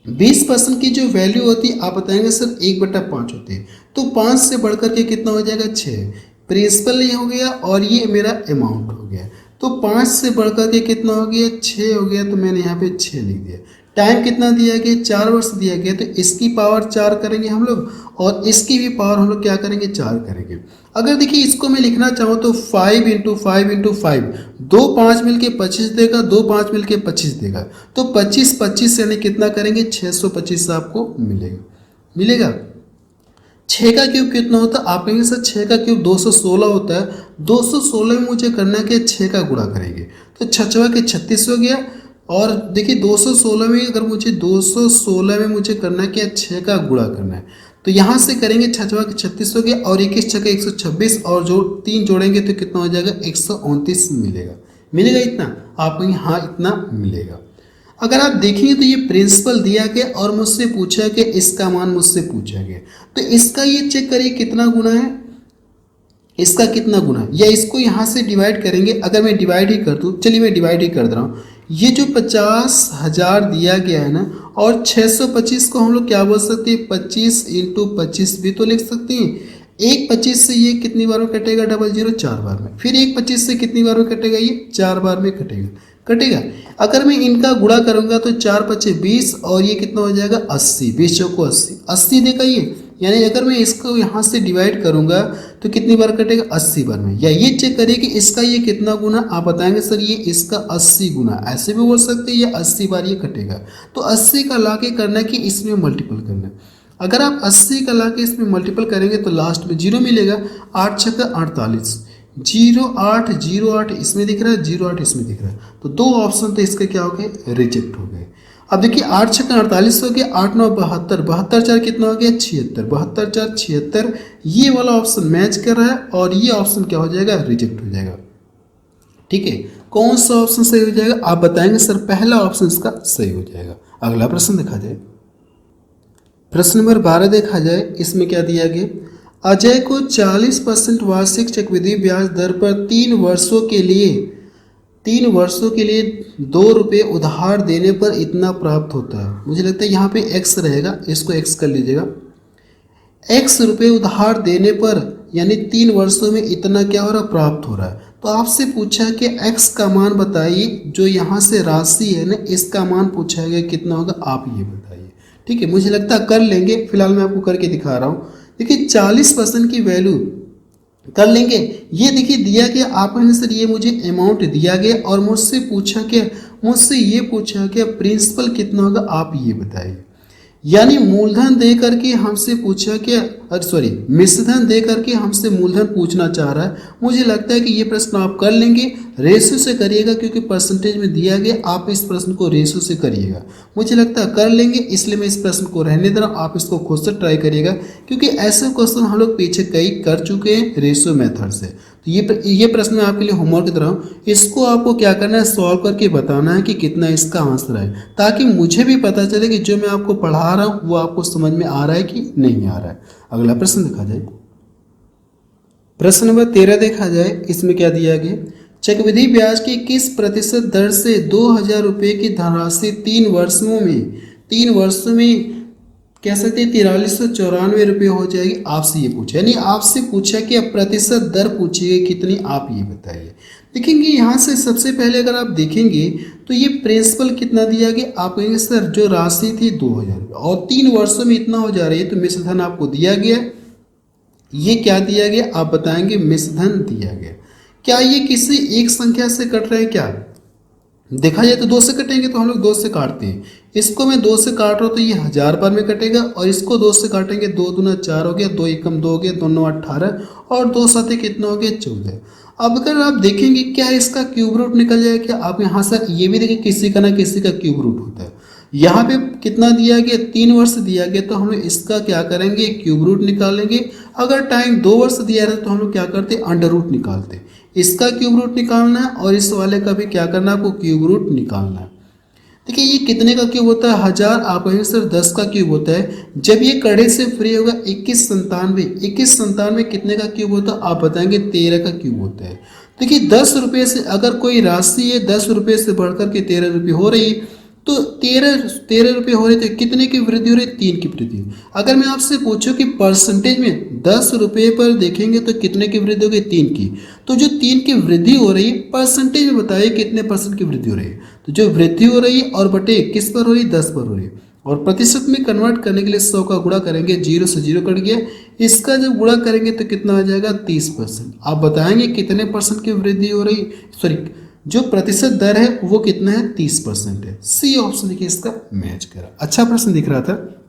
20% की जो वैल्यू होती है आप बताएंगे सर 1/5 होती है, तो 5 से बढ़कर के कितना हो जाएगा 6। प्रिंसिपल ये हो गया और ये मेरा अमाउंट हो गया, तो 5 से बढ़कर के कितना हो गया 6 हो गया, तो मैंने यहाँ पे 6 लिख दिया। टाइम कितना दिया गया 4 वर्ष दिया गया, तो इसकी पावर 4 करेंगे हम लोग और इसकी भी पावर हम लोग क्या करेंगे 4 करेंगे। अगर देखिए इसको मैं लिखना चाहूँ तो 5 × 5 × 5, 2 5 मिल के 25 देगा, 2 5 मिल के 25 देगा, तो 25 25 यानी कितना करेंगे 625 आपको मिलेगा। 6 का क्यूब कितना होता है, आप कहेंगे सर 6 का क्यूब 216 होता है। 216 में मुझे करना है कि 6 का गुणा करेंगे तो 6 के 36 हो गया। और देखिए 216 में अगर मुझे 216 में मुझे करना है कि 6 का गुणा करना है तो यहाँ से करेंगे 6 के 36 हो गया और 21 6 के 126 और जो 3 जोड़ेंगे तो कितना हो जाएगा 129 मिलेगा इतना, आप कहेंगे हाँ इतना मिलेगा। अगर आप देखेंगे तो ये प्रिंसिपल दिया गया और मुझसे पूछा कि इसका मान मुझसे पूछा गया, तो इसका ये चेक करिए कितना गुना है, इसका कितना गुना है, या इसको यहाँ से डिवाइड करेंगे। अगर मैं डिवाइड ही कर दूँ, चलिए मैं डिवाइड ही कर दे रहा हूँ। ये जो 50,000 दिया गया है ना, और 625 को हम लोग क्या बोल सकते हैं 25 × 25 भी तो लिख सकते हैं। एक 25 से ये कितनी बार में कटेगा 00 4 बार में, फिर एक 25 से कितनी बार में कटेगा ये 4 बार में कटेगा। अगर मैं इनका गुणा करूंगा तो 4 5 20 और ये कितना हो जाएगा 80, 20 चौको 80 देगा ये। यानी अगर मैं इसको यहाँ से डिवाइड करूंगा तो कितनी बार कटेगा 80 बार में। या ये चेक करिए कि इसका ये कितना गुना, आप बताएंगे सर ये इसका 80 गुना, ऐसे भी बोल सकते हैं ये 80 बार ये कटेगा। तो 80 का ला के करना कि इसमें मल्टीपल करना है। अगर आप 80 का ला के इसमें मल्टीपल करेंगे तो लास्ट में 0 मिलेगा। 8 6 48, 08 08 इसमें दिख रहा है, 08 इसमें दिख रहा है, तो 2 ऑप्शन तो इसके क्या हो गए रिजेक्ट हो गए। अब देखिए 8 6 48 हो गया, 8 9 72, 72 4 कितना हो गया 76, 72 4 76, ये वाला ऑप्शन मैच कर रहा है और ये ऑप्शन क्या हो जाएगा रिजेक्ट हो जाएगा। ठीक है, कौन सा ऑप्शन सही हो जाएगा आप बताएंगे सर पहला ऑप्शन इसका सही हो जाएगा। अगला प्रश्न देखा जाए, प्रश्न नंबर 12 देखा जाए, इसमें क्या दिया गया, अजय को 40% वार्षिक चक्रवृद्धि ब्याज दर पर 3 वर्षों के लिए 2 रुपये उधार देने पर इतना प्राप्त होता है। मुझे लगता है यहाँ पे x रहेगा, इसको x कर लीजिएगा। x रुपये उधार देने पर यानी 3 वर्षों में इतना क्या हो रहा प्राप्त हो रहा है। तो आपसे पूछा कि x का मान बताइए, जो यहाँ से राशि है ना इसका मान पूछा गया कितना होगा, आप ये बताइए। ठीक है, मुझे लगता है कर लेंगे, फिलहाल मैं आपको करके दिखा रहा हूँ। देखिए 40% की वैल्यू कर लेंगे। ये देखिए दिया गया आपने सर ये मुझे अमाउंट दिया गया और मुझसे ये पूछा कि प्रिंसिपल कितना होगा, आप ये बताइए। यानी मूलधन दे करके हमसे पूछा कि मिश्र धन दे करके हमसे मूलधन पूछना चाह रहा है। मुझे लगता है कि ये प्रश्न आप कर लेंगे, रेशो से करिएगा क्योंकि परसेंटेज में दिया गया, आप इस प्रश्न को रेशो से करिएगा। मुझे लगता है कर लेंगे, इसलिए मैं इस प्रश्न को रहने दे रहा हूँ, आप इसको खुद से ट्राई करिएगा क्योंकि ऐसे क्वेश्चन हम लोग पीछे कई कर चुके हैं रेशो मेथड से। तो ये प्रश्न मैं आपके लिए होमवर्क दे रहा हूँ, इसको आपको क्या करना है, सॉल्व करके बताना है कि कितना इसका आंसर है, ताकि मुझे भी पता चले कि जो मैं आपको पढ़ा रहा हूँ वो आपको समझ में आ रहा है कि नहीं आ रहा है। अगला प्रश्न देखा जाए, प्रश्न नंबर 13 देखा जाए, इसमें क्या दिया गया, चक्रवृद्धि ब्याज की किस प्रतिशत दर से 2000 रुपये की धनराशि 3 वर्षों में कह सकते हैं 4394 रुपये हो जाएगी। आपसे ये पूछा, यानी आपसे पूछा कि अब प्रतिशत दर पूछिए कितनी, आप ये बताइए। देखेंगे यहाँ से सबसे पहले अगर आप देखेंगे तो ये प्रिंसिपल कितना दिया गया, आप कहेंगे सर जो राशि थी 2000 रुपये और 3 वर्षों में इतना हो जा रही है, तो मिश्र धन आपको दिया गया। ये क्या दिया गया, आप बताएंगे मिश्र धन दिया गया। क्या ये किसी एक संख्या से कट रहे हैं, क्या देखा जाए तो 2 से कटेंगे, तो हम लोग 2 से काटते हैं। इसको मैं 2 से काट रहा हूँ तो ये 1000 बार में कटेगा, और इसको 2 से काटेंगे, 2 दूना 4 हो गया, 2 एकम 2 हो गया, 2 9 18 और 2 साथ कितना हो गया 14। अब अगर आप देखेंगे क्या इसका क्यूब रूट निकल जाएगा क्या, आप यहाँ से ये भी देखिए किसी का ना किसी का क्यूब रूट होता है। यहाँ पे कितना दिया गया, 3 वर्ष दिया गया, तो हम लोग इसका क्या करेंगे, क्यूब रूट निकालेंगे। अगर टाइम 2 वर्ष दिया रहता तो हम लोग क्या करते, अंडर रूट निकालते। इसका क्यूब रूट निकालना है और इस वाले का भी क्या करना है, आपको क्यूब रूट निकालना है। देखिए ये कितने का क्यूब होता है, 1000, आप कहेंगे सर 10 का क्यूब होता है। जब ये कड़े से फ्री होगा 2197 कितने का क्यूब होता है, आप बताएंगे 13 का क्यूब होता है। देखिए 10 रुपये से अगर कोई राशि है 10 रुपये से बढ़कर के 13 रुपये हो रही है, तो 13 रुपये हो रहे थे, कितने की वृद्धि हो रही है, 3 की वृद्धि। अगर मैं आपसे पूछूं कि परसेंटेज में 10 रुपये पर देखेंगे तो कितने की वृद्धि हो गई, 3 की। तो जो 3 की वृद्धि हो रही है परसेंटेज में बताइए कितने परसेंट की वृद्धि हो रही है। तो जो वृद्धि हो रही है और बटे किस पर हो रही है, 10 पर हो रही है। और प्रतिशत में कन्वर्ट करने के लिए 100 का गुणा करेंगे, 0 से 0 कट गया, इसका जब गुणा करेंगे तो कितना आ जाएगा, 30%। आप बताएंगे कितने परसेंट की वृद्धि हो रही, सॉरी जो प्रतिशत दर है वो कितना है, 30% है। सी ऑप्शन देखिए इसका मैच करा, अच्छा प्रश्न दिख रहा था।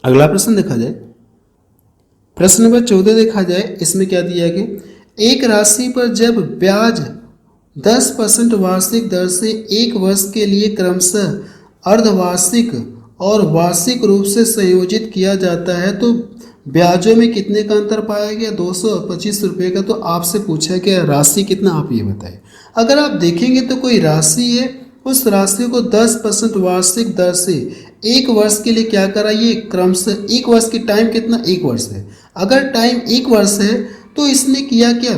अगला प्रश्न देखा जाए, प्रश्न नंबर 14 देखा जाए, इसमें क्या दिया गया, एक राशि पर जब ब्याज 10% वार्षिक दर से 1 वर्ष के लिए क्रमशः अर्धवार्षिक और वार्षिक रूप से संयोजित किया जाता है तो ब्याजों में कितने का अंतर पाया गया, 225 रुपये का। तो आपसे पूछा गया राशि कितना, आप ये बताइए। अगर आप देखेंगे तो कोई राशि है, उस राशि को 10% वार्षिक दर से 1 वर्ष के लिए क्या कराइए, क्रमशः 1 वर्ष की टाइम कितना, 1 वर्ष है। अगर टाइम 1 वर्ष है तो इसने किया क्या,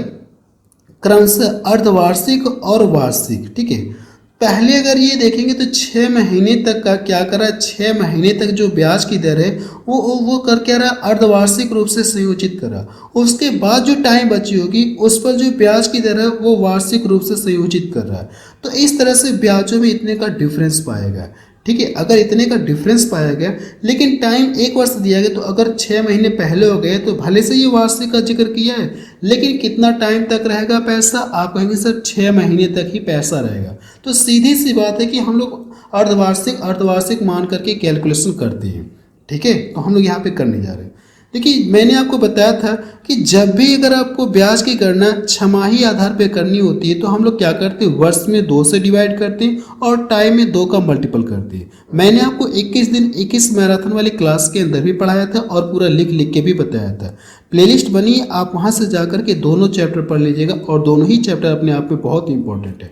क्रमशः अर्धवार्षिक और वार्षिक, ठीक है। पहले अगर ये देखेंगे तो 6 महीने तक का क्या करा, 6 महीने तक जो ब्याज की दर है वो कर क्या रहा, अर्धवार्षिक रूप से संयोजित करा। उसके बाद जो टाइम बची होगी उस पर जो ब्याज की दर है वो वार्षिक रूप से संयोजित कर रहा है। तो इस तरह से ब्याजों में इतने का डिफरेंस पाएगा, ठीक है। अगर इतने का डिफरेंस पाया गया लेकिन टाइम 1 वर्ष दिया गया, तो अगर 6 महीने पहले हो गए तो भले से ये वार्षिक का जिक्र किया है, लेकिन कितना टाइम तक रहेगा पैसा, आप कहेंगे सर 6 महीने तक ही पैसा रहेगा। तो सीधी सी बात है कि हम लोग अर्धवार्षिक मान करके कैलकुलेशन करते हैं, ठीक है। तो हम लोग यहाँ पे करने जा रहे हैं। देखिए मैंने आपको बताया था कि जब भी अगर आपको ब्याज की गणना छमाही आधार पर करनी होती है तो हम लोग क्या करते हैं, वर्ष में 2 से डिवाइड करते हैं और टाइम में 2 का मल्टीपल करते हैं। मैंने आपको 21 दिन 21 मैराथन वाली क्लास के अंदर भी पढ़ाया था और पूरा लिख के भी बताया था। प्लेलिस्ट बनी है, आप वहाँ से जा करके दोनों चैप्टर पढ़ लीजिएगा और दोनों ही चैप्टर अपने आप में बहुत इंपॉर्टेंट है।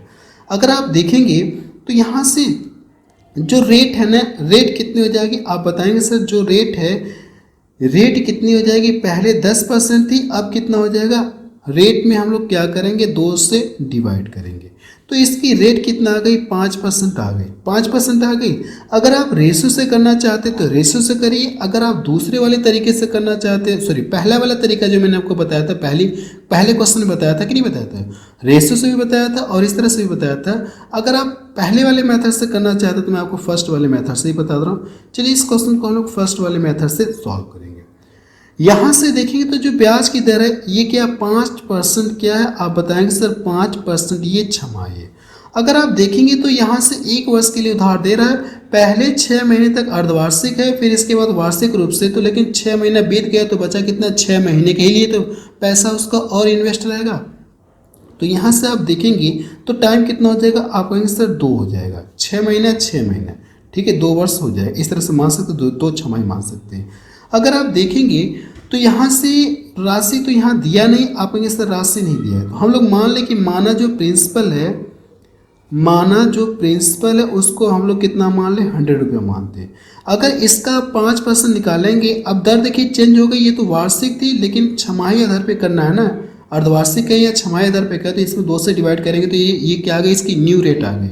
अगर आप देखेंगे तो यहाँ से जो रेट है ना, रेट कितनी हो जाएगी, आप बताएंगे सर जो रेट है, रेट कितनी हो जाएगी, पहले 10% थी, अब कितना हो जाएगा, रेट में हम लोग क्या करेंगे, 2 से डिवाइड करेंगे। तो इसकी रेट कितना आ गई, 5% आ गई, 5% आ गई। अगर आप रेशो से करना चाहते तो रेशो से करिए, अगर आप दूसरे वाले तरीके से करना चाहते हैं, सॉरी पहला वाला तरीका जो मैंने आपको बताया था, पहले क्वेश्चन में बताया था कि नहीं बताया था, रेशो से भी बताया था और इस तरह से भी बताया था। अगर आप पहले वाले मेथड से करना चाहते हैं तो मैं आपको फर्स्ट वाले मेथड से ही बता रहा हूँ। चलिए इस क्वेश्चन को हम लोग फर्स्ट वाले मेथड से सॉल्व करेंगे। यहाँ से देखेंगे तो जो ब्याज की दर है ये क्या 5% क्या है, आप बताएंगे सर 5% ये छमाही है। अगर आप देखेंगे तो यहाँ से 1 वर्ष के लिए उधार दे रहा है, पहले 6 महीने तक अर्धवार्षिक है, फिर इसके बाद वार्षिक रूप से, तो लेकिन 6 महीना बीत गया तो बचा कितना, 6 महीने के ही लिए, तो पैसा उसका और इन्वेस्ट रहेगा। तो यहाँ से आप देखेंगे तो टाइम कितना हो जाएगा, आप कहेंगे सर 2 हो जाएगा, 6 महीना 6 महीना, ठीक है, 2 वर्ष हो जाए, इस तरह से मान सकते, 2 छमाही मान सकते हैं। अगर आप देखेंगे तो यहाँ से राशि तो यहाँ दिया नहीं, आप कहेंगे सर राशि नहीं दिया है, तो हम लोग मान लें कि माना जो प्रिंसिपल है उसको हम लोग कितना मान लें, 100 रुपये मानते हैं। अगर इसका 5% निकालेंगे, अब दर देखिए चेंज हो गई, ये तो वार्षिक थी लेकिन छमाही आधार पे करना है ना, अर्धवार्षिक है या छमाही आधार पे है, तो इसमें 2 से डिवाइड करेंगे तो ये क्या आ गई, इसकी न्यू रेट आ गई।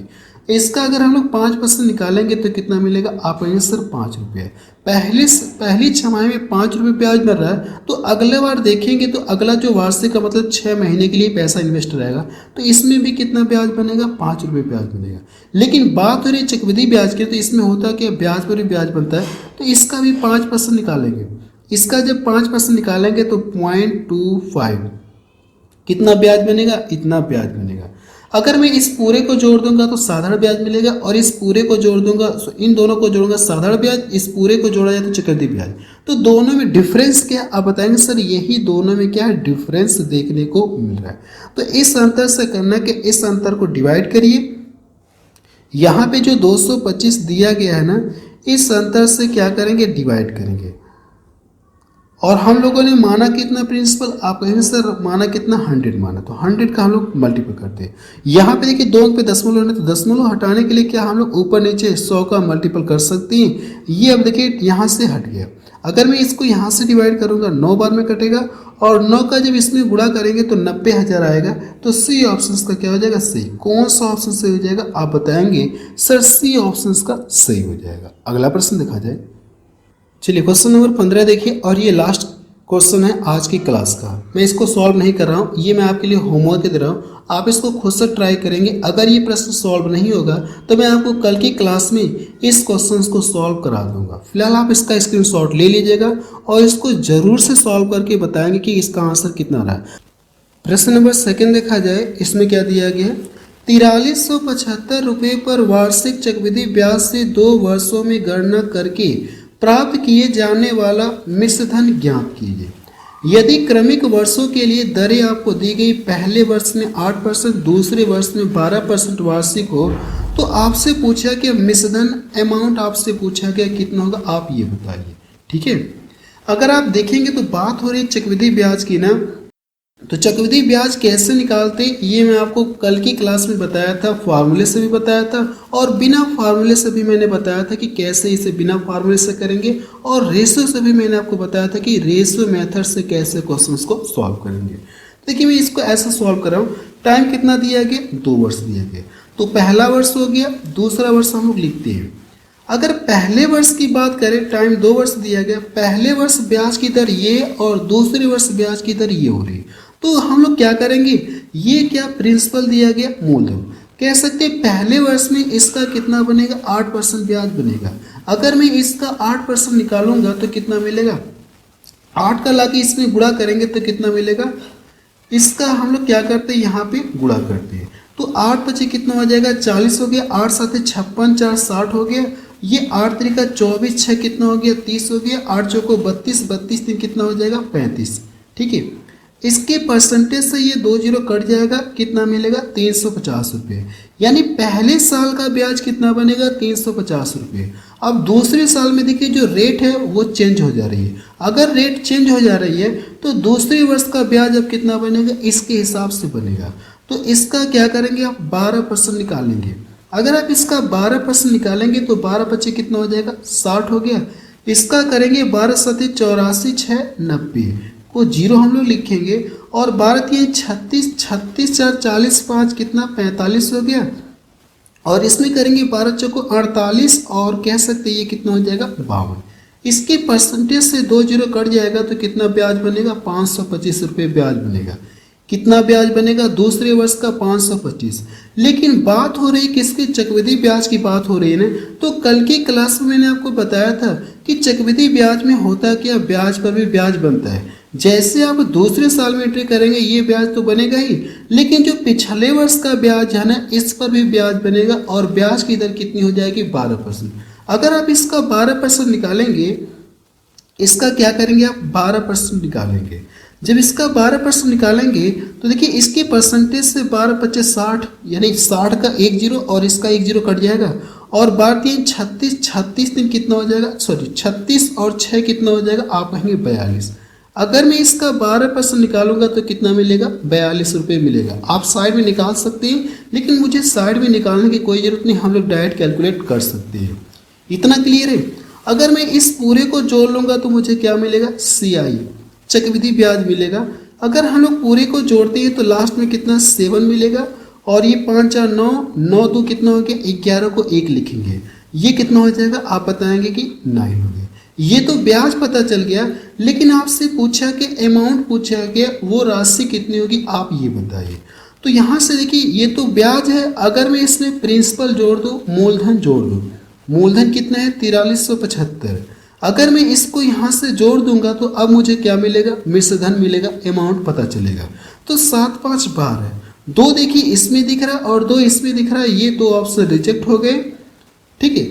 इसका अगर हम लोग 5% निकालेंगे तो कितना मिलेगा, आप कहेंगे सर 5 रुपये। पहली छमाही में 5 रुपये ब्याज मिल रहा है, तो अगले बार देखेंगे तो अगला जो वार्षिक का मतलब 6 महीने के लिए पैसा इन्वेस्ट रहेगा, तो इसमें भी कितना ब्याज बनेगा, 5 रुपये ब्याज बनेगा। लेकिन बात हो रही चक्रवृद्धि ब्याज की, तो इसमें होता क्या, ब्याज पर भी ब्याज बनता है, तो इसका भी 5% निकालेंगे। इसका जब 5% निकालेंगे तो 0.25 कितना ब्याज बनेगा, इतना ब्याज बनेगा। अगर मैं इस पूरे को जोड़ दूंगा तो साधारण ब्याज मिलेगा, और इस पूरे को जोड़ दूंगा, इन दोनों को जोड़ूंगा साधारण ब्याज, इस पूरे को जोड़ा जाए तो चक्रवृद्धि ब्याज। तो दोनों में डिफरेंस क्या, आप बताएंगे सर यही दोनों में क्या है, डिफरेंस देखने को मिल रहा है। तो इस अंतर से करना कि इस अंतर को डिवाइड करिए, यहाँ पे जो 225 दिया गया है ना, इस अंतर से क्या करेंगे, डिवाइड करेंगे। और हम लोगों ने माना कितना प्रिंसिपल, आप कहेंगे सर माना कितना, 100 माना, तो 100 का हम लोग मल्टीपल करते हैं। यहाँ पे देखिए 2 अंक पे दशमलव है, तो दशमलव हटाने के लिए क्या हम लोग ऊपर नीचे 100 का मल्टीपल कर सकते हैं। ये अब देखिए यहाँ से हट गया, अगर मैं इसको यहाँ से डिवाइड करूँगा 9 बार में कटेगा, और 9 का जब इसमें गुणा करेंगे तो 90,000 आएगा। तो सी ऑप्शन का क्या हो जाएगा, सही। कौन सा ऑप्शन सही हो जाएगा, आप बताएंगे सर सी ऑप्शन का सही हो जाएगा। अगला प्रश्न देखा जाए। चलिए क्वेश्चन नंबर 15 देखिए, और ये लास्ट क्वेश्चन है आज की क्लास का। मैं इसको सॉल्व नहीं कर रहा हूँ, ये मैं आपके लिए होमवर्क दे रहा हूँ, आप इसको खुद से ट्राई करेंगे। अगर ये प्रश्न सॉल्व नहीं होगा तो मैं आपको कल की क्लास में इस क्वेश्चन को सॉल्व करा दूंगा। फिलहाल आप इसका स्क्रीनशॉट ले लीजिएगा और इसको जरूर से सॉल्व करके बताएंगे कि इसका आंसर कितना रहा। प्रश्न नंबर 2 देखा जाए, इसमें क्या दिया गया है, 4375 रुपये पर वार्षिक चक्रवृद्धि ब्याज से 2 वर्षों में गणना करके प्राप्त किए जाने वाला मिश्रधन ज्ञात कीजिए। यदि क्रमिक वर्षों के लिए दरें आपको दी गई, पहले वर्ष में 8%, दूसरे वर्ष में 12% वार्षिक हो, तो आपसे पूछा कि मिश्रधन अमाउंट आपसे पूछा गया कितना होगा, आप ये बताइए। ठीक है, अगर आप देखेंगे तो बात हो रही है चक्रवृद्धि ब्याज की ना, तो चक्रवृद्धि ब्याज कैसे निकालते ये मैं आपको कल की क्लास में बताया था, फार्मूले से भी बताया था और बिना फार्मूले से भी मैंने बताया था कि कैसे इसे बिना फार्मूले से करेंगे, और रेशो से भी मैंने आपको बताया था कि रेशो मेथड से कैसे क्वेश्चंस को सॉल्व करेंगे। देखिए मैं इसको ऐसा सॉल्व कर रहा हूँ। टाइम कितना दिया गया, 2 वर्ष दिया गया, तो पहला वर्ष हो गया, दूसरा वर्ष हम लोग लिखते हैं। अगर पहले वर्ष की बात करें, टाइम 2 वर्ष दिया गया, पहले वर्ष ब्याज की दर ये और दूसरे वर्ष ब्याज की दर ये हो रही, तो हम लोग क्या करेंगे, ये क्या प्रिंसिपल दिया गया, मूलधन कह सकते हैं। पहले वर्ष में इसका कितना बनेगा, 8% ब्याज बनेगा। अगर मैं इसका 8% निकालूंगा तो कितना मिलेगा, 8 का लाके इसमें गुणा करेंगे तो कितना मिलेगा, इसका हम लोग क्या करते हैं, यहाँ पे गुणा करते हैं, तो 8 पचे कितना हो जाएगा, 40 हो गया, 8 साथे 56, 4 60 हो गया, ये 8 तरीका 24, 6 कितना हो गया, 30 हो गया, 8 चौको 32, 32 3 कितना हो जाएगा, 35। ठीक है, इसके परसेंटेज से ये 2 जीरो कट जाएगा, कितना मिलेगा, 350 रुपये। यानी पहले साल का ब्याज कितना बनेगा, 350 रुपये। अब दूसरे साल में देखिए जो रेट है वो चेंज हो जा रही है। अगर रेट चेंज हो जा रही है तो दूसरे वर्ष का ब्याज अब कितना बनेगा, इसके हिसाब से बनेगा। तो इसका क्या करेंगे, आप 12% निकालेंगे। अगर आप इसका 12% निकालेंगे तो 12 पचे कितना हो जाएगा, 60 हो गया। इसका करेंगे 12 सते 84, 6 90 को जीरो हम लोग लिखेंगे, और 12 3 36, 36 4 40 5 कितना 45 हो गया, और इसमें करेंगे 12 चौको 48, और कह सकते हैं ये कितना हो जाएगा, 52। इसके परसेंटेज से 2 जीरो कट जाएगा तो कितना ब्याज बनेगा, 525 रुपये ब्याज बनेगा। कितना ब्याज बनेगा, दूसरे वर्ष का 525। लेकिन बात हो रही किसकी, चक्रवृद्धि ब्याज की बात हो रही है ना। तो कल की क्लास में मैंने आपको बताया था कि चक्रवृद्धि ब्याज में होता क्या, ब्याज पर भी ब्याज बनता है। जैसे आप दूसरे साल में एंट्री करेंगे ये ब्याज तो बनेगा ही, लेकिन जो पिछले वर्ष का ब्याज है ना, इस पर भी ब्याज बनेगा, और ब्याज की दर कितनी हो जाएगी, 12%। अगर आप इसका 12% निकालेंगे, इसका क्या करेंगे आप 12% निकालेंगे। जब इसका 12% निकालेंगे तो देखिए इसके परसेंटेज से 12×5 = 60, यानी 60 का 1 जीरो और इसका 1 जीरो कट जाएगा, और 12×3 = 36, 36 दिन कितना हो जाएगा, सॉरी 36 और 6 कितना हो जाएगा, आप कहेंगे 42। अगर मैं इसका 12% निकालूंगा तो कितना मिलेगा, 42 रुपये मिलेगा। आप साइड में निकाल सकते हैं, लेकिन मुझे साइड में निकालने की कोई ज़रूरत नहीं, हम लोग डायरेक्ट कैलकुलेट कर सकते हैं। इतना क्लियर है। अगर मैं इस पूरे को जोड़ लूँगा तो मुझे क्या मिलेगा, CI चक्रवृद्धि ब्याज मिलेगा। अगर हम लोग पूरे को जोड़ते हैं तो लास्ट में कितना 7 मिलेगा, और ये 5 4 9, 9 2 कितना हो गया, 11 को 1 लिखेंगे, ये कितना हो जाएगा, आप बताएंगे कि 9 हो गया। ये तो ब्याज पता चल गया, लेकिन आपसे पूछा कि अमाउंट पूछा गया, वो राशि कितनी होगी, आप ये बताइए। तो यहाँ से देखिए ये तो ब्याज है, अगर मैं इसमें प्रिंसिपल जोड़ दूँ, मूलधन जोड़ दूँ, मूलधन कितना है 4375। अगर मैं इसको यहाँ से जोड़ दूंगा तो अब मुझे क्या मिलेगा, मिश्रधन मिलेगा, अमाउंट पता चलेगा। तो 7 5 12, 2 देखिए इसमें दिख रहा है और 2 इसमें दिख रहा है, ये 2 ऑप्शन रिजेक्ट हो गए। ठीक है,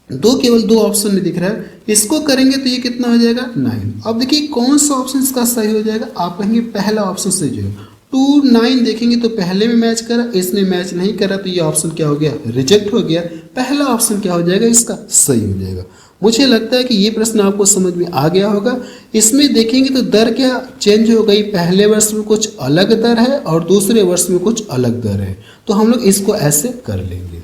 2 केवल 2 ऑप्शन में दिख रहा है, इसको करेंगे तो ये कितना हो जाएगा 9। अब देखिए कौन सा ऑप्शन इसका सही हो जाएगा, आप कहेंगे पहला ऑप्शन से जो 2 9 देखेंगे तो पहले में मैच करा, इसने मैच नहीं करा, तो ये ऑप्शन क्या हो गया, रिजेक्ट हो गया। पहला ऑप्शन क्या हो जाएगा, इसका सही हो जाएगा। मुझे लगता है कि ये प्रश्न आपको समझ में आ गया होगा। इसमें देखेंगे तो दर क्या चेंज हो गई, पहले वर्ष में कुछ अलग दर है और दूसरे वर्ष में कुछ अलग दर है, तो हम लोग इसको ऐसे कर लेंगे।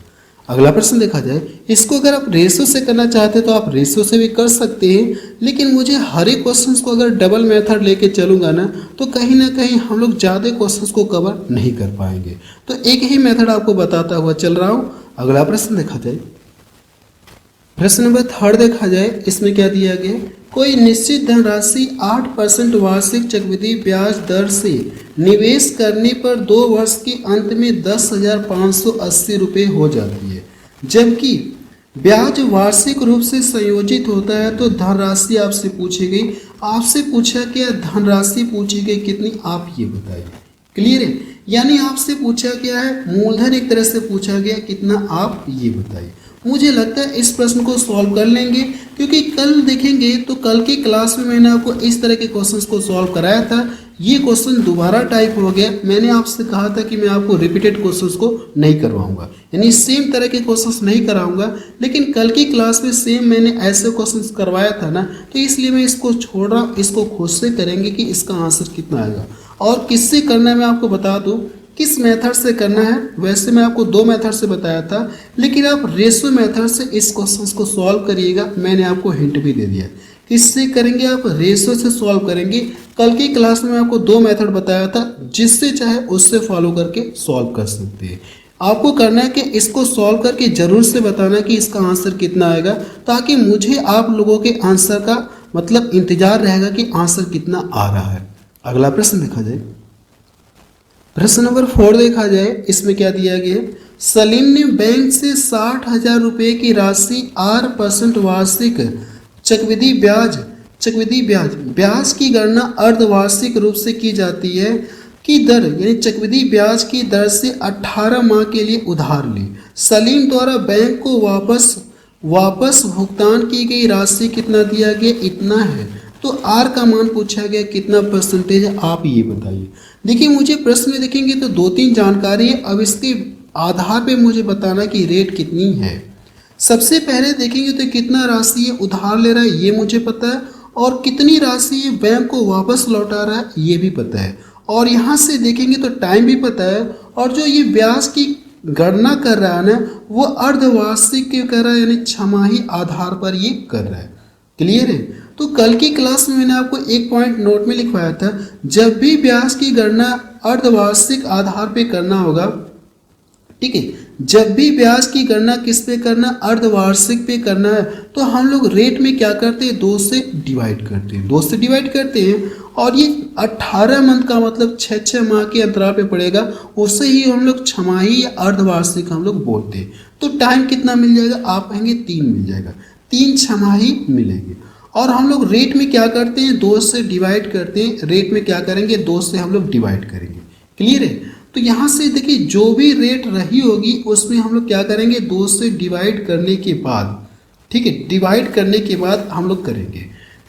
अगला प्रश्न देखा जाए, इसको अगर आप रेशो से करना चाहते हैं तो आप रेशो से भी कर सकते हैं, लेकिन मुझे हर एक क्वेश्चन को अगर डबल मेथड लेके चलूंगा ना तो कहीं ना कहीं हम लोग ज़्यादा क्वेश्चन को कवर नहीं कर पाएंगे, तो एक ही मेथड आपको बताता हुआ चल रहा हूँ। अगला प्रश्न देखा जाए, प्रश्न नंबर 3 देखा जाए, इसमें क्या दिया गया, कोई निश्चित धनराशि 8% वार्षिक चक्रवृद्धि ब्याज दर से निवेश करने पर 2 वर्ष के अंत में 10,580 रुपये हो जाती है, जबकि ब्याज वार्षिक रूप से संयोजित होता है। तो धनराशि आपसे पूछी गई, आपसे पूछा क्या, धनराशि पूछी गई कितनी, आप ये बताइए। क्लियर है, यानी आपसे पूछा क्या है, मूलधन एक तरह से पूछा गया, कितना आप ये बताइए। मुझे लगता है इस प्रश्न को सॉल्व कर लेंगे, क्योंकि कल देखेंगे तो कल की क्लास में मैंने आपको इस तरह के क्वेश्चंस को सॉल्व कराया था। ये क्वेश्चन दोबारा टाइप हो गया, मैंने आपसे कहा था कि मैं आपको रिपीटेड क्वेश्चंस को नहीं करवाऊंगा, यानी सेम तरह के क्वेश्चंस नहीं कराऊंगा, लेकिन कल की क्लास में सेम मैंने ऐसे क्वेश्चंस करवाया था ना, तो इसलिए मैं इसको छोड़ रहा हूँ। इसको खुद से करेंगे कि इसका आंसर कितना आएगा, और किससे करना है मैं आपको बता दूँ, किस मेथड से करना है। वैसे मैं आपको 2 मेथड से बताया था, लेकिन आप रेशो मेथड से इस क्वेश्चन को सॉल्व करिएगा, मैंने आपको हिंट भी दे दिया। किससे करेंगे, आप रेशो से सॉल्व करेंगे। कल की क्लास में मैं आपको 2 मेथड बताया था, जिससे चाहे उससे फॉलो करके सॉल्व कर सकते हैं। आपको करना है कि इसको सॉल्व करके जरूर से बताना कि इसका आंसर कितना आएगा, ताकि मुझे आप लोगों के आंसर का मतलब इंतजार रहेगा कि आंसर कितना आ रहा है। अगला प्रश्न देखा जाए, प्रश्न नंबर 4 देखा जाए, इसमें क्या दिया गया, सलीम ने बैंक से 60,000 रुपये की राशि 8% वार्षिक चक्रवृद्धि ब्याज की गणना अर्धवार्षिक रूप से की जाती है की दर, यानी चक्रवृद्धि ब्याज की दर से 18 माह के लिए उधार ली। सलीम द्वारा बैंक को वापस भुगतान की गई राशि कितना दिया गया, इतना है। तो आर का मान पूछा गया, कितना परसेंटेज है, आप ये बताइए। देखिए मुझे प्रश्न में देखेंगे तो 2-3 जानकारी है, अब इसके आधार पे मुझे बताना कि रेट कितनी है। सबसे पहले देखेंगे तो कितना राशि ये उधार ले रहा है, ये मुझे पता है, और कितनी राशि ये बैंक को वापस लौटा रहा है, ये भी पता है, और यहाँ से देखेंगे तो टाइम भी पता है, और जो ये ब्याज की गणना कर रहा है ना, वो अर्धवार्षिक कर रहा है, यानी छमाही आधार पर ये कर रहा है। क्लियर है, तो कल की क्लास में मैंने आपको एक पॉइंट नोट में लिखवाया था, जब भी ब्याज की गणना अर्धवार्षिक आधार पे करना होगा, ठीक है, जब भी ब्याज की गणना किस पे करना, अर्धवार्षिक पे करना है, तो हम लोग रेट में क्या करते हैं, 2 से डिवाइड करते हैं, और ये 18 मंथ का मतलब 6-6 माह के अंतराल पे पड़ेगा, उससे ही हम लोग छमाही या अर्धवार्षिक हम लोग बोलते हैं। तो टाइम कितना मिल जाएगा, आप कहेंगे 3 मिल जाएगा, 3 छमाही मिलेंगे। और हम लोग रेट में क्या करते हैं, 2 से डिवाइड करते हैं, रेट में क्या करेंगे, 2 से हम लोग डिवाइड करेंगे। क्लियर है, तो यहाँ से देखिए जो भी रेट रही होगी उसमें हम लोग क्या करेंगे, 2 से डिवाइड करने के बाद ठीक है, डिवाइड करने के बाद हम लोग करेंगे।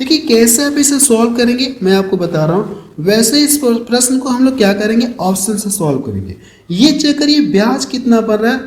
देखिए कैसे आप इसे सॉल्व करेंगे मैं आपको बता रहा हूँ। वैसे इस प्रश्न को हम लोग क्या करेंगे, ऑप्शन से सॉल्व करेंगे। ये चेक करिए ब्याज कितना बन रहा है।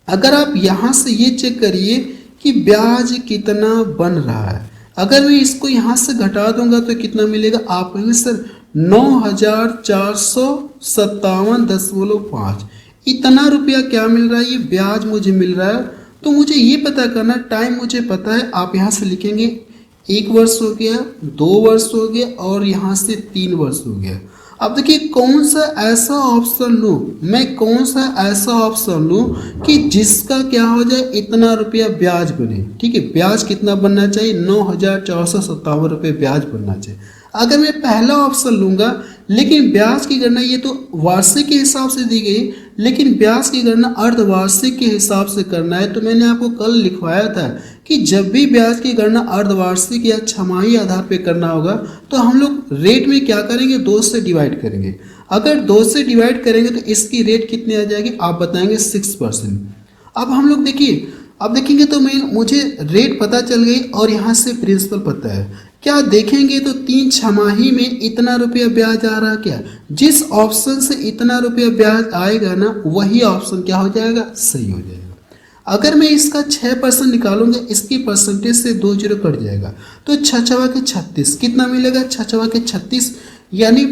अगर आप यहाँ से ये चेक करिए कि ब्याज कितना बन रहा है, अगर मैं इसको यहाँ से घटा दूंगा तो कितना मिलेगा, आप कहेंगे सर 9457.5 इतना रुपया क्या मिल रहा है, ये ब्याज मुझे मिल रहा है। तो मुझे ये पता करना, टाइम मुझे पता है, आप यहाँ से लिखेंगे 1 वर्ष हो गया, 2 वर्ष हो गया और यहाँ से 3 वर्ष हो गया। अब देखिए कौन सा ऐसा ऑप्शन लूँ, मैं कौन सा ऐसा ऑप्शन लूँ कि जिसका क्या हो जाए, इतना रुपया ब्याज बने। ठीक है, ब्याज कितना बनना चाहिए, 9457 रुपये ब्याज बनना चाहिए। अगर मैं पहला ऑप्शन लूँगा, लेकिन ब्याज की गणना ये तो वार्षिक के हिसाब से दी गई, लेकिन ब्याज की गणना अर्धवार्षिक के हिसाब से करना है। तो मैंने आपको कल लिखवाया था कि जब भी ब्याज की गणना अर्धवार्षिक या छमाही आधार पे करना होगा तो हम लोग रेट में क्या करेंगे, 2 से डिवाइड करेंगे। अगर 2 से डिवाइड करेंगे तो इसकी रेट कितनी आ जाएगी, आप बताएंगे 6%। अब हम लोग देखिए, अब देखेंगे तो मुझे रेट पता चल गई और यहाँ से प्रिंसिपल पता है। क्या देखेंगे तो 3 छमाही में इतना रुपया ब्याज आ रहा है। क्या जिस ऑप्शन से इतना रुपया ब्याज आएगा ना, वही ऑप्शन क्या हो जाएगा, सही हो जाएगा। अगर मैं इसका 6% निकालूंगा, इसकी परसेंटेज से 2 जीरो कट जाएगा, तो 6 छवा के 36 कितना मिलेगा, 6 छवा के 36, यानी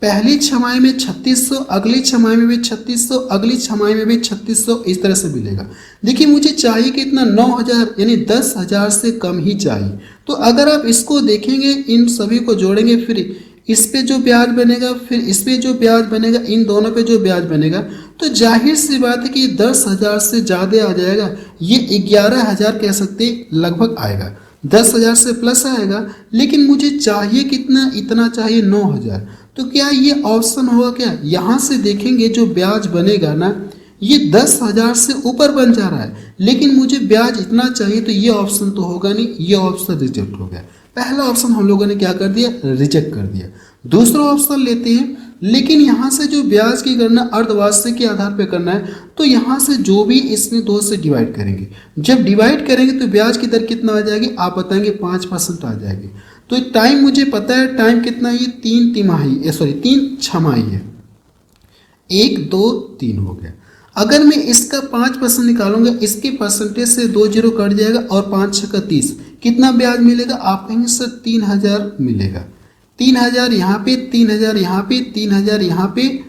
पहली छमाही में 3600, अगली छमाही में भी 3600, अगली छमाही में भी 3600, इस तरह से मिलेगा। देखिए मुझे चाहिए कितना, 9000, यानी 10,000 से कम ही चाहिए। तो अगर आप इसको देखेंगे, इन सभी को जोड़ेंगे, फिर इस पे जो ब्याज बनेगा, फिर इस पे जो ब्याज बनेगा, इन दोनों पे जो ब्याज बनेगा, तो जाहिर सी बात है कि 10,000 से ज़्यादा आ जाएगा। ये 11,000 कह सकते लगभग आएगा, 10,000 से प्लस आएगा। लेकिन मुझे चाहिए कितना, इतना चाहिए 9,000। तो क्या ये ऑप्शन होगा क्या, यहाँ से देखेंगे जो ब्याज बनेगा ना, ये 10,000 से ऊपर बन जा रहा है, लेकिन मुझे ब्याज इतना चाहिए, तो ये ऑप्शन तो होगा नहीं, ये ऑप्शन रिजेक्ट हो गया। पहला ऑप्शन हम लोगों ने क्या कर दिया, रिजेक्ट कर दिया। दूसरा ऑप्शन लेते हैं, लेकिन यहाँ से जो ब्याज की गणना अर्धवार्षिक के आधार पर करना है, तो यहाँ से जो भी इसमें 2 से डिवाइड करेंगे। जब डिवाइड करेंगे तो ब्याज की दर कितना आ जाएगी, आप बताएंगे 5% आ जाएगी। तो टाइम मुझे पता है, टाइम कितना है, 3 छमाही है, 1 2 3 हो गया। अगर मैं इसका 5% निकालूंगा, इसके परसेंटेज से 2 जीरो कट जाएगा और 5 6 का 30, कितना ब्याज मिलेगा, आप कहेंगे सर 3,000 मिलेगा। 3,000 यहाँ पे, 3,000 यहाँ पे, 3,000 यहाँ पे।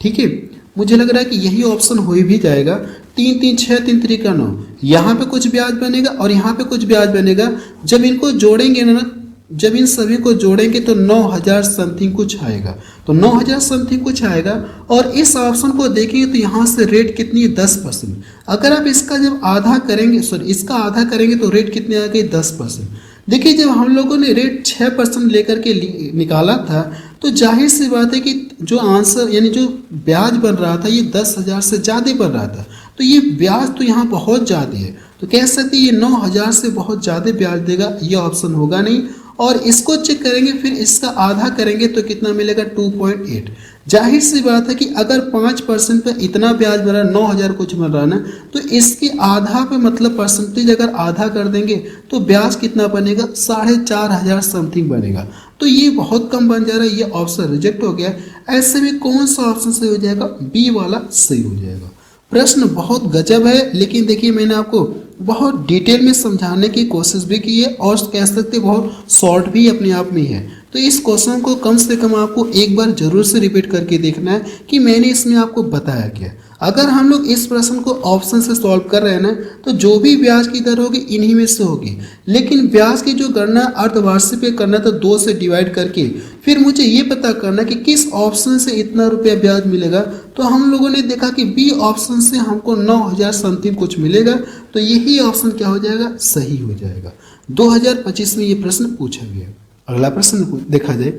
ठीक है, मुझे लग रहा है कि यही ऑप्शन हो भी जाएगा। 3 3 6 3 3 का 9, यहाँ पे कुछ ब्याज बनेगा और यहाँ पे कुछ ब्याज बनेगा। जब इनको जोड़ेंगे ना, जब इन सभी को जोड़ेंगे तो 9,000 समथिंग कुछ आएगा, तो 9,000 समथिंग कुछ आएगा। और इस ऑप्शन को देखेंगे तो यहाँ से रेट कितनी है, 10%। अगर आप इसका जब आधा करेंगे, इसका आधा करेंगे तो रेट कितनी आ गई, 10%। देखिए जब हम लोगों ने रेट 6% लेकर के निकाला था, तो जाहिर सी बात है कि जो आंसर यानी जो ब्याज बन रहा था, ये 10,000 से ज़्यादा बन रहा था। तो ये ब्याज तो यहाँ बहुत ज़्यादा है, तो कह सकते हैं ये 9,000 से बहुत ज़्यादा ब्याज देगा, ये ऑप्शन होगा नहीं। और इसको चेक करेंगे, फिर इसका आधा करेंगे तो कितना मिलेगा, 2.8। जाहिर सी बात है कि अगर 5% पे इतना ब्याज बन रहा है, 9,000 कुछ मिल रहा है ना, तो इसके आधा पे मतलब परसेंटेज अगर आधा कर देंगे तो ब्याज कितना बनेगा, 4,500 समथिंग बनेगा। तो ये बहुत कम बन जा रहा है, ये ऑप्शन रिजेक्ट हो गया। ऐसे में कौन सा ऑप्शन सही हो जाएगा, बी वाला सही हो जाएगा। प्रश्न बहुत गजब है, लेकिन देखिए मैंने आपको बहुत डिटेल में समझाने की कोशिश भी की है और कह सकते बहुत शॉर्ट भी अपने आप में है। तो इस क्वेश्चन को कम से कम आपको एक बार जरूर से रिपीट करके देखना है कि मैंने इसमें आपको बताया क्या। अगर हम लोग इस प्रश्न को ऑप्शन से सॉल्व कर रहे हैं ना, तो जो भी ब्याज की दर होगी इन्हीं में से होगी। लेकिन ब्याज की जो गणना अर्धवार्षिक पे करना था 2 से डिवाइड करके, फिर मुझे ये पता करना कि किस ऑप्शन से इतना रुपया ब्याज मिलेगा। तो हम लोगों ने देखा कि बी ऑप्शन से हमको 9,000 समथिंग कुछ मिलेगा, तो यही ऑप्शन क्या हो जाएगा, सही हो जाएगा। 2025 में ये प्रश्न पूछा गया। अगला प्रश्न देखा जाए,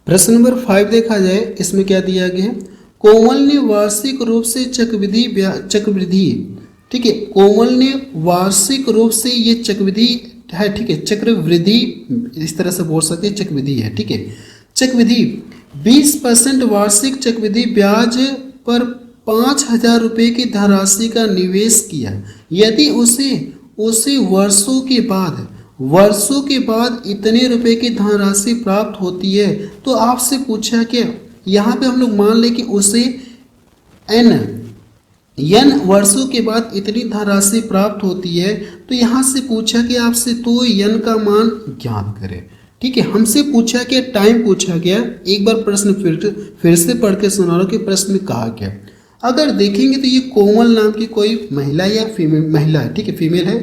प्रश्न नंबर 5 देखा जाए, इसमें क्या दिया गया है, कोमल ने वार्षिक रूप से चक्रवृद्धि, ठीक है, कोमल ने वार्षिक रूप से ये चक्रवृद्धि है, ठीक है, चक्रवृद्धि इस तरह से बोल सकते हैं, चक्रवृद्धि है, ठीक है, चक्रवृद्धि 20% वार्षिक चक्रवृद्धि ब्याज पर 5,000 रुपये की धनराशि का निवेश किया, यदि उसे उसे वर्षों के बाद इतने रुपए की धनराशि प्राप्त होती है। तो आपसे पूछा क्या, यहाँ पे हम लोग मान ले कि उसे n वर्षों के बाद इतनी धनराशि प्राप्त होती है। तो यहाँ से पूछा कि आपसे तो n का मान ज्ञात करें। ठीक है, हमसे पूछा क्या, टाइम पूछा गया। एक बार प्रश्न फिर से पढ़ के सुना लो कि प्रश्न में कहा क्या। अगर देखेंगे तो ये कोमल नाम की कोई महिला या महिला है, ठीक है, फीमेल है।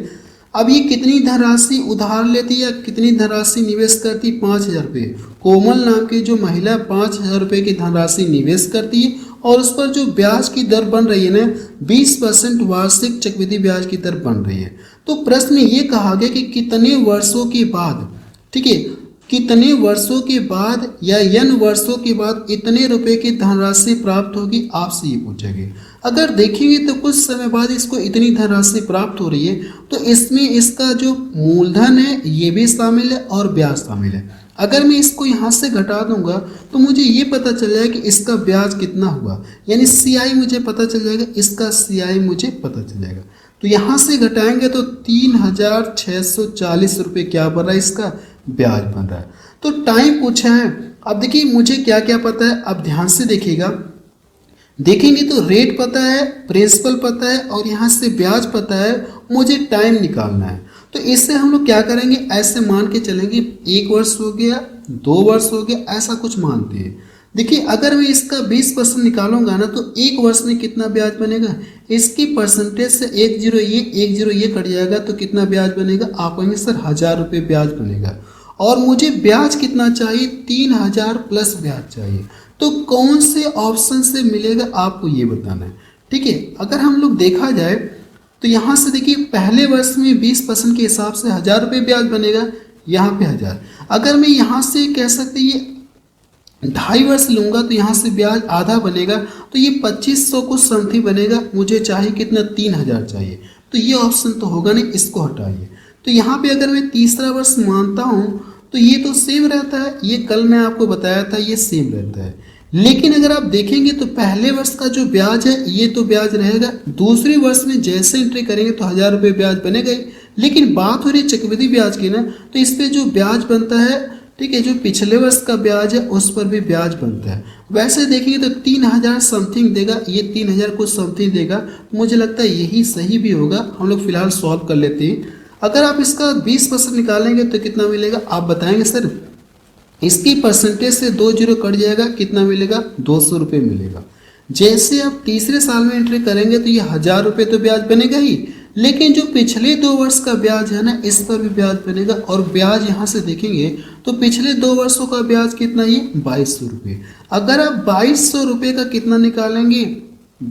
अब ये कितनी धनराशि उधार लेती है या कितनी धनराशि निवेश करती, 5,000 रुपये। कोमल नाम की जो महिला 5,000 रुपये की धनराशि निवेश करती है और उस पर जो ब्याज की दर बन रही है ना, 20% वार्षिक चक्रवृद्धि ब्याज की दर बन रही है। तो प्रश्न ये कहा गया कि कितने वर्षों के बाद, ठीक है, कितने वर्षों के बाद या n वर्षों के बाद इतने रुपए की धनराशि प्राप्त होगी, आपसे ये पूछेंगे। अगर देखेंगे तो कुछ समय बाद इसको इतनी धनराशि प्राप्त हो रही है, तो इसमें इसका जो मूलधन है ये भी शामिल है और ब्याज शामिल है। अगर मैं इसको यहाँ से घटा दूंगा तो मुझे ये पता चल जाएगा कि इसका ब्याज कितना हुआ, यानी CI मुझे पता चल जाएगा, इसका CI मुझे पता चल जाएगा। तो यहाँ से घटाएंगे तो 3,640 रुपये क्या बन रहा है, इसका ब्याज बन रहा है। तो टाइम पूछा है। अब देखिए मुझे क्या क्या पता है, अब ध्यान से देखिएगा। देखेंगे तो रेट पता है, प्रिंसिपल पता है और यहाँ से ब्याज पता है, मुझे टाइम निकालना है। तो इससे हम लोग क्या करेंगे, ऐसे मान के चलेंगे 1 वर्ष हो गया, 2 वर्ष हो गया, ऐसा कुछ मानते हैं। देखिए अगर मैं इसका 20% निकालूंगा ना तो 1 वर्ष में कितना ब्याज बनेगा, इसकी परसेंटेज से 1 0 ये कट जाएगा तो कितना ब्याज बनेगा, आप कहेंगे सर 1,000 रुपये ब्याज बनेगा। और मुझे ब्याज कितना चाहिए, 3,000 प्लस ब्याज चाहिए। तो कौन से ऑप्शन से मिलेगा आपको ये बताना है। ठीक है, अगर हम लोग देखा जाए तो यहाँ से देखिए पहले वर्ष में 20% के हिसाब से 1,000 रुपये ब्याज बनेगा, यहाँ पे 1,000। अगर मैं यहाँ से कह सकते ये 2.5 वर्ष लूंगा तो यहाँ से ब्याज आधा बनेगा, तो ये 2,500 कुछ समथिंग बनेगा। मुझे चाहिए कितना, 3,000 चाहिए। तो ये ऑप्शन तो होगा नहीं, इसको हटाइए। तो यहाँ पे अगर मैं तीसरा वर्ष मानता हूँ तो ये तो सेम रहता है, ये कल मैं आपको बताया था, ये सेम रहता है। लेकिन अगर आप देखेंगे तो पहले वर्ष का जो ब्याज है ये तो ब्याज रहेगा, दूसरे वर्ष में जैसे एंट्री करेंगे तो 1,000 रुपये ब्याज बनेगा ही। लेकिन बात हो रही है चक्रवृद्धि ब्याज की ना, तो इस पर जो ब्याज बनता है, ठीक है, जो पिछले वर्ष का ब्याज है उस पर भी ब्याज बनता है। वैसे देखेंगे तो 3,000 समथिंग देगा, ये 3,000 कुछ समथिंग देगा। मुझे लगता है यही सही भी होगा। हम लोग फिलहाल सॉल्व कर लेते हैं। अगर आप इसका 20% निकालेंगे तो कितना मिलेगा, आप बताएंगे सर। इसकी परसेंटेज से 2 0 कट जाएगा, कितना मिलेगा, 200 रुपये मिलेगा। जैसे आप तीसरे साल में एंट्री करेंगे तो ये 1,000 रुपये तो ब्याज बनेगा ही, लेकिन जो पिछले 2 वर्ष का ब्याज है ना, इस पर भी ब्याज बनेगा। और ब्याज यहाँ से देखेंगे तो पिछले 2 वर्षों का ब्याज कितना, ये 2,200 रुपये। अगर आप 2,200 रुपये का कितना निकालेंगे,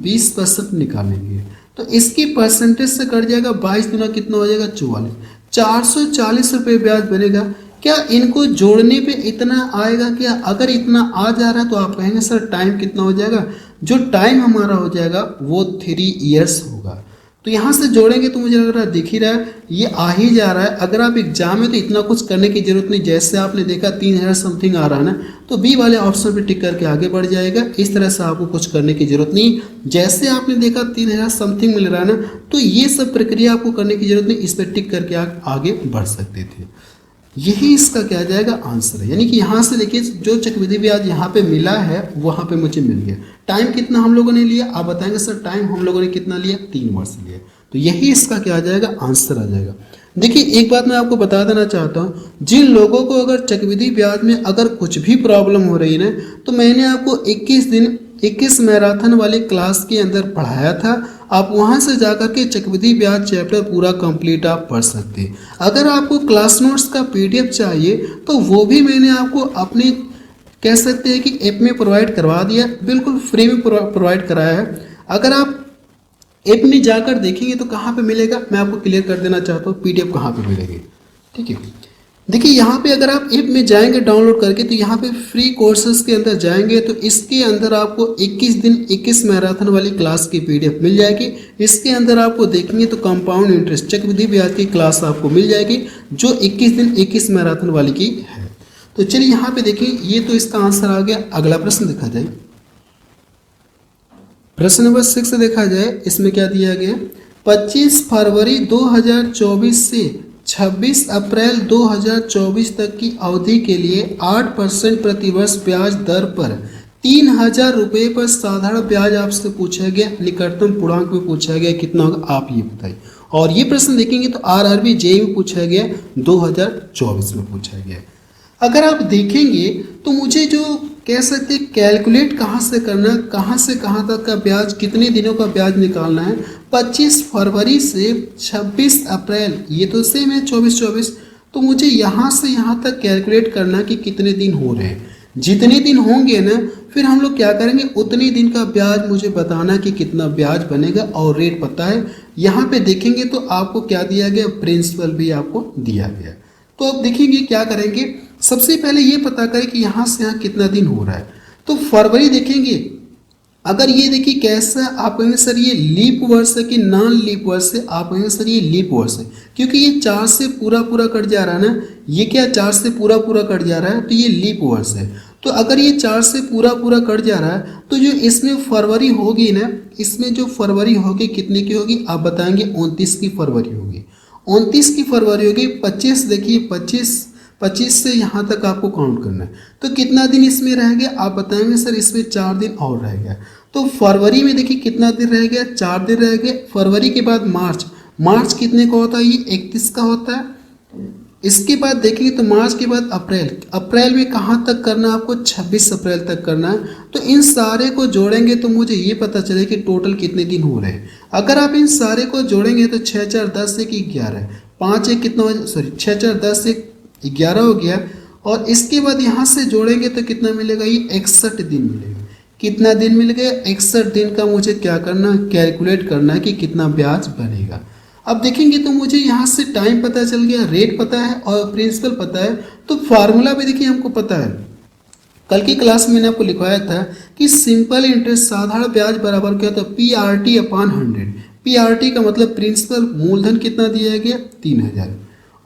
20% निकालेंगे तो इसकी परसेंटेज से कट जाएगा, 22 गुना कितना हो जाएगा, 44। 440 रुपये ब्याज बनेगा। क्या इनको जोड़ने पे इतना आएगा क्या? अगर इतना आ जा रहा है तो आप कहेंगे सर टाइम कितना हो जाएगा, जो टाइम हमारा हो जाएगा वो 3 ईयर्स होगा। तो यहाँ से जोड़ेंगे तो मुझे लग रहा है, दिख ही रहा है ये आ ही जा रहा है। अगर आप एग्जाम में तो इतना कुछ करने की जरूरत नहीं, जैसे आपने देखा 3,000 समथिंग आ रहा है ना, तो बी वाले ऑप्शन पे टिक करके आगे बढ़ जाएगा। इस तरह से आपको कुछ करने की जरूरत नहीं। जैसे आपने देखा 3,000 समथिंग मिल रहा है ना, तो ये सब प्रक्रिया आपको करने की जरूरत नहीं, इस पर टिक करके आप आगे बढ़ सकते थे। यही इसका क्या जाएगा, आंसर है। यानी कि यहाँ से देखिए जो चक्रवृद्धि ब्याज यहाँ पे मिला है वहाँ पे मुझे मिल गया। टाइम कितना हम लोगों ने लिया, आप बताएंगे सर टाइम हम लोगों ने कितना लिया, 3 वर्ष लिया। तो यही इसका क्या आ जाएगा, आंसर आ जाएगा। देखिए एक बात मैं आपको बता देना चाहता हूँ, जिन लोगों को अगर चक्रवृद्धि ब्याज में अगर कुछ भी प्रॉब्लम हो रही है ना, तो मैंने आपको 21 मैराथन वाली क्लास के अंदर पढ़ाया था। आप वहां से जाकर के चक्रवृद्धि ब्याज चैप्टर पूरा कंप्लीट आप पढ़ सकते हैं। अगर आपको क्लास नोट्स का PDF चाहिए तो वो भी मैंने आपको अपने कह सकते हैं कि ऐप में प्रोवाइड करवा दिया, बिल्कुल फ्री में प्रोवाइड कराया है। अगर आप ऐप में जाकर देखेंगे तो कहाँ पे मिलेगा, मैं आपको क्लियर कर देना चाहता हूँ PDF कहाँ पे मिलेगी। ठीक है, देखिए यहाँ पे अगर आप ऐप में जाएंगे डाउनलोड करके तो यहाँ पे फ्री कोर्सेज के अंदर जाएंगे तो इसके अंदर आपको 21 दिन 21 मैराथन वाली क्लास की PDF मिल जाएगी। इसके अंदर आपको देखेंगे तो कंपाउंड इंटरेस्ट चक्रवृद्धि ब्याज की क्लास आपको मिल जाएगी, जो 21 दिन 21 मैराथन वाली की है। तो चलिए यहाँ पे देखिए, ये तो इसका आंसर आ गया। अगला प्रश्न देखा जाए, प्रश्न नंबर 6 देखा जाए, इसमें क्या दिया गया, 25 फरवरी 2024 से 26 अप्रैल 2024 तक की अवधि के लिए 8% प्रतिवर्ष ब्याज दर पर 3,000 रुपये पर साधारण ब्याज आपसे पूछा गया, निकटतम पूर्णांक में पूछा गया, कितना होगा आप ये बताइए। और ये प्रश्न देखेंगे तो आरआरबी जेईई में पूछा गया, 2024 में पूछा गया। अगर आप देखेंगे तो मुझे जो कह सकते हैं कैलकुलेट कहाँ से करना है, कहाँ से कहाँ तक का ब्याज, कितने दिनों का ब्याज निकालना है। 25 फरवरी से 26 अप्रैल, ये तो सेम है 24, तो मुझे यहाँ से यहाँ तक कैलकुलेट करना कि कितने दिन हो रहे हैं। जितने दिन होंगे ना, फिर हम लोग क्या करेंगे, उतने दिन का ब्याज मुझे बताना कि कितना ब्याज बनेगा, और रेट पता है। यहाँ पे देखेंगे तो आपको क्या दिया गया, प्रिंसिपल भी आपको दिया गया। तो अब देखेंगे क्या करेंगे, सबसे पहले ये पता करें कि यहाँ से यहाँ कितना दिन हो रहा है। तो फरवरी देखेंगे, अगर ये देखिए कैसा, आप कहेंगे सर ये लीप वर्ष है कि नॉन लीप वर्ष है, आप कहेंगे सर ये लीप वर्ष है, क्योंकि ये 4 से पूरा पूरा कट जा रहा है ना, ये क्या 4 से पूरा पूरा कट जा रहा है, तो ये लीप वर्ष है। तो अगर ये 4 से पूरा पूरा कट जा रहा है तो जो इसमें फरवरी होगी ना, इसमें जो फरवरी होगी कितने की होगी आप बताएंगे, 29 की फरवरी होगी। 29 की फरवरी होगी। 25 देखिए, 25 से यहाँ तक आपको काउंट करना है, तो कितना दिन इसमें रह गया आप बताएंगे सर इसमें 4 दिन और रह गया। तो फरवरी में देखिए कितना दिन रह गया, 4 दिन रह गए। फरवरी के बाद मार्च कितने का होता है, ये 31 का होता है। इसके बाद देखेंगे तो मार्च के बाद अप्रैल में कहाँ तक करना है आपको, 26 अप्रैल तक करना है। तो इन सारे को जोड़ेंगे तो मुझे ये पता चले कि टोटल कितने दिन हो रहे हैं। अगर आप इन सारे को जोड़ेंगे तो 6 4 10 1 11, 5 1 कितना, सॉरी 6 4 10 1 11 हो गया। और इसके बाद यहाँ से जोड़ेंगे तो कितना मिलेगा, ये 61 दिन मिलेगा। कितना दिन मिल गया, 61 दिन का मुझे क्या करना है, कैलकुलेट करना है कि कितना ब्याज बनेगा। अब देखेंगे तो मुझे यहाँ से टाइम पता चल गया, रेट पता है और प्रिंसिपल पता है। तो फार्मूला भी देखिए हमको पता है, कल की क्लास में मैंने आपको लिखवाया था कि सिंपल इंटरेस्ट साधारण ब्याज बराबर क्या था, PRT अपॉन 100। PRT का मतलब प्रिंसिपल मूलधन कितना दिया गया, 3,000,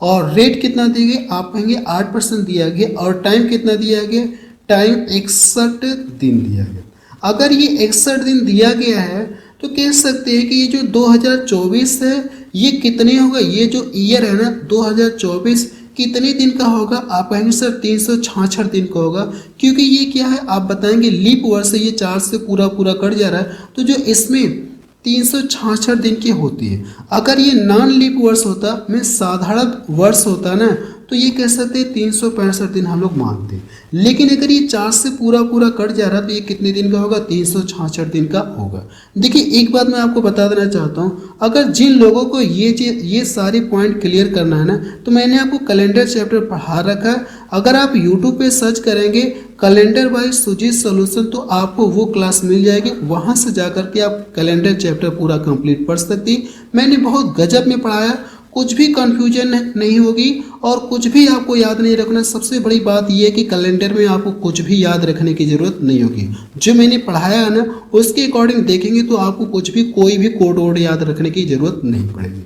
और रेट कितना दिया गया आप कहेंगे 8% दिया गया, और टाइम कितना दिया गया, टाइम 61 दिन दिया गया। अगर ये 61 दिन दिया गया है तो कह सकते हैं कि ये जो 2024 है ये कितने होगा, ये जो ईयर है ना 2024 कितने दिन का होगा आप कहेंगे सर 366 दिन का होगा, क्योंकि ये क्या है आप बताएंगे लीप वर्ष है, ये 4 से पूरा पूरा कट जा रहा है, तो जो इसमें 366 दिन की होती है। अगर ये नॉन लीप वर्ष होता, में साधारण वर्ष होता ना, तो ये कह सकते हैं 365 दिन हम लोग मानते हैं। लेकिन अगर ये 4 से पूरा पूरा कट जा रहा है तो ये कितने दिन का होगा, 366 दिन का होगा। देखिए एक बात मैं आपको बता देना चाहता हूँ, अगर जिन लोगों को ये सारे पॉइंट क्लियर करना है ना, तो मैंने आपको कैलेंडर चैप्टर पढ़ा रखा है। अगर आप यूट्यूब पे सर्च करेंगे कैलेंडर बाय सुजीत सॉल्यूशन तो आपको वो क्लास मिल जाएगी, वहाँ से जा कर के आप कैलेंडर चैप्टर पूरा कंप्लीट पढ़ सकती हैं। मैंने बहुत गजब में पढ़ाया, कुछ भी कंफ्यूजन नहीं होगी और कुछ भी आपको याद नहीं रखना। सबसे बड़ी बात यह है कि कैलेंडर में आपको कुछ भी याद रखने की ज़रूरत नहीं होगी। जो मैंने पढ़ाया है ना उसके अकॉर्डिंग देखेंगे तो आपको कुछ भी कोई भी कोड वोड याद रखने की ज़रूरत नहीं पड़ेगी।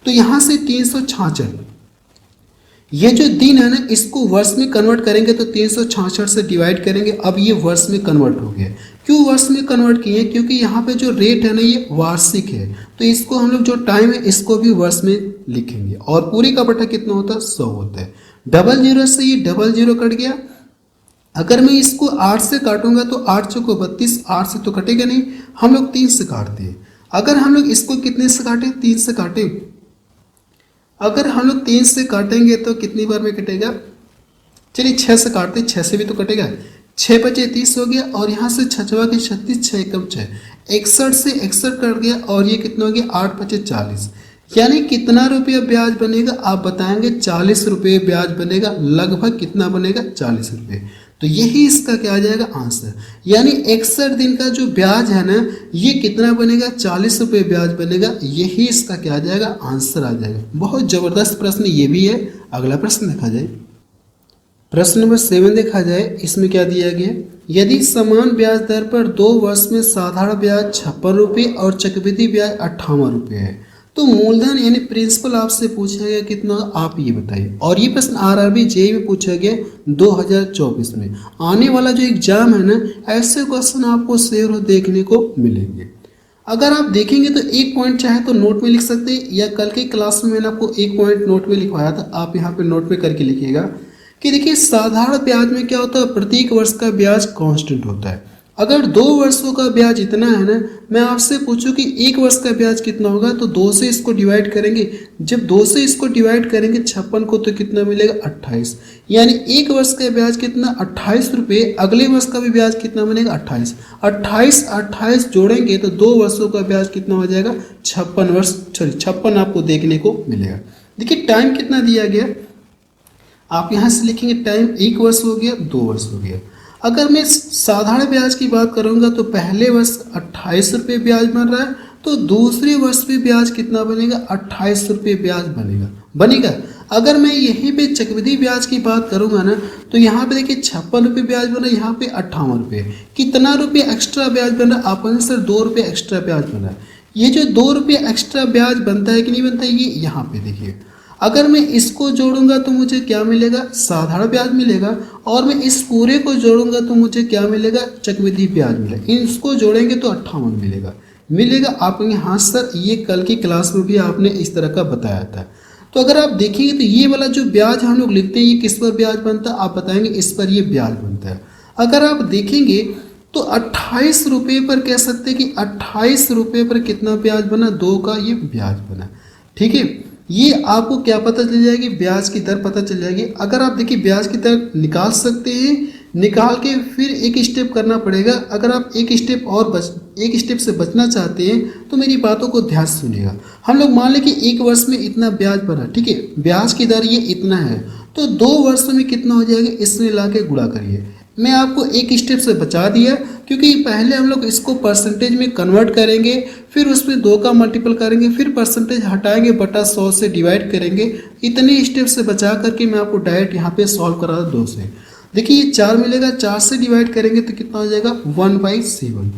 तो यहाँ से 366 ये जो दिन है ना इसको वर्ष में कन्वर्ट करेंगे तो 366 से डिवाइड करेंगे। अब ये वर्ष में कन्वर्ट हो गया। क्यों वर्ष में कन्वर्ट किए, क्योंकि यहाँ पे जो रेट है ना ये वार्षिक है, तो इसको हम लोग जो टाइम है इसको भी वर्ष में लिखेंगे। और पूरी का बटा कितना होता है, 100 होता है। 00 से ये 00 कट गया। अगर मैं इसको 8 से काटूंगा तो 8 चौको 32, 8 से तो कटेगा नहीं, हम लोग 3 से काटते हैं। अगर हम लोग इसको कितने से काटें, 3 से काटें, अगर हम लोग 3 से काटेंगे तो कितनी बार में कटेगा, चलिए 6 से काटते, 6 से भी तो कटेगा। 6 बचे 30 हो गया और यहाँ से 6 के 36, 6 कम 6, 61 से 61 कट गया और ये कितना हो गया, 8 बचे 40। यानी कितना रुपया ब्याज बनेगा आप बताएंगे, 40 रुपये ब्याज बनेगा। लगभग कितना बनेगा, 40 रुपये। तो यही इसका क्या आ जाएगा, आंसर। यानी 61 दिन का जो ब्याज है ना ये कितना बनेगा, 40 रुपये ब्याज बनेगा। यही इसका क्या आ जाएगा, आंसर आ जाएगा। बहुत ज़बरदस्त प्रश्न ये भी है। अगला प्रश्न देखा जाए, प्रश्न नंबर 7 देखा जाए। इसमें क्या दिया गया, यदि समान ब्याज दर पर 2 वर्ष में साधारण ब्याज 56 रुपये और चक्रवृद्धि ब्याज 58 रुपये है तो मूलधन यानी प्रिंसिपल आपसे पूछा गया कितना, आप ये बताइए। और ये प्रश्न आरआरबी जेईई में पूछा गया 2024 में। आने वाला जो एग्जाम है ना ऐसे क्वेश्चन आपको शेयर देखने को मिलेंगे। अगर आप देखेंगे तो एक पॉइंट चाहे तो नोट में लिख सकते हैं, या कल की क्लास में मैंने आपको एक पॉइंट नोट में लिखवाया था, आप यहाँ पे नोट में करके लिखिएगा कि देखिए साधारण ब्याज में क्या होता है, प्रत्येक वर्ष का ब्याज कांस्टेंट होता है। अगर 2 वर्षों का ब्याज इतना है ना, मैं आपसे पूछूं कि 1 वर्ष का ब्याज कितना होगा, तो 2 से इसको डिवाइड करेंगे। जब 2 से इसको डिवाइड करेंगे 56 को, तो कितना मिलेगा 28। यानी 1 वर्ष का ब्याज कितना 28 रुपये, अगले वर्ष का भी ब्याज कितना बनेगा 28। 28 जोड़ेंगे तो 2 वर्षों का ब्याज कितना हो जाएगा 56 आपको देखने को मिलेगा। देखिए टाइम कितना दिया गया, आप यहाँ से लिखेंगे टाइम 1 वर्ष हो गया, 2 वर्ष हो गया। अगर मैं साधारण ब्याज की बात करूंगा तो पहले वर्ष 28 रुपये ब्याज बन रहा है, तो दूसरे वर्ष पे ब्याज कितना बनेगा 28 रुपये ब्याज बनेगा। अगर मैं यहीं पे चक्रवृद्धि ब्याज की बात करूंगा ना, तो यहाँ पे देखिए 56 रुपये ब्याज बना, यहाँ पे 58 रुपये, कितना रुपये एक्स्ट्रा ब्याज बन रहा है, आप सर 2 रुपये एक्स्ट्रा ब्याज बन रहा है। ये जो 2 रुपये एक्स्ट्रा ब्याज बनता है कि नहीं बनता है, ये यहाँ पे देखिए। अगर मैं इसको जोड़ूंगा तो मुझे क्या मिलेगा, साधारण ब्याज मिलेगा, और मैं इस पूरे को जोड़ूंगा तो मुझे क्या मिलेगा, चक्रवृद्धि ब्याज मिलेगा। इसको जोड़ेंगे तो 58 मिलेगा। आप कहेंगे हाँ सर, ये कल की क्लास में भी आपने इस तरह का बताया था। तो अगर आप देखेंगे तो ये वाला जो ब्याज हम लोग लिखते हैं, ये किस पर ब्याज बनता है, आप बताएंगे इस पर ये ब्याज बनता है। अगर आप देखेंगे तो 28 रुपये पर कह सकते हैं कि 28 रुपये पर कितना ब्याज बना, 2 का ये ब्याज बना। ठीक है, ये आपको क्या पता चल जाएगी, ब्याज की दर पता चल जाएगी। अगर आप देखिए ब्याज की दर निकाल सकते हैं, निकाल के फिर एक स्टेप करना पड़ेगा। अगर आप एक स्टेप से बचना चाहते हैं तो मेरी बातों को ध्यान से सुनिएगा। हम लोग मान लें कि 1 वर्ष में इतना ब्याज बना, ठीक है, ब्याज की दर ये इतना है, तो 2 वर्षों में कितना हो जाएगा, इसमें ला के गुणा करिए। मैं आपको एक स्टेप से बचा दिया, क्योंकि पहले हम लोग इसको परसेंटेज में कन्वर्ट करेंगे, फिर उसमें 2 का मल्टीपल करेंगे, फिर परसेंटेज हटाएंगे, बटा 100 से डिवाइड करेंगे। इतने स्टेप से बचा करके मैं आपको डायरेक्ट यहाँ पे सॉल्व करा 2 से। देखिए ये 4 मिलेगा, 4 से डिवाइड करेंगे तो कितना हो जाएगा 1/7।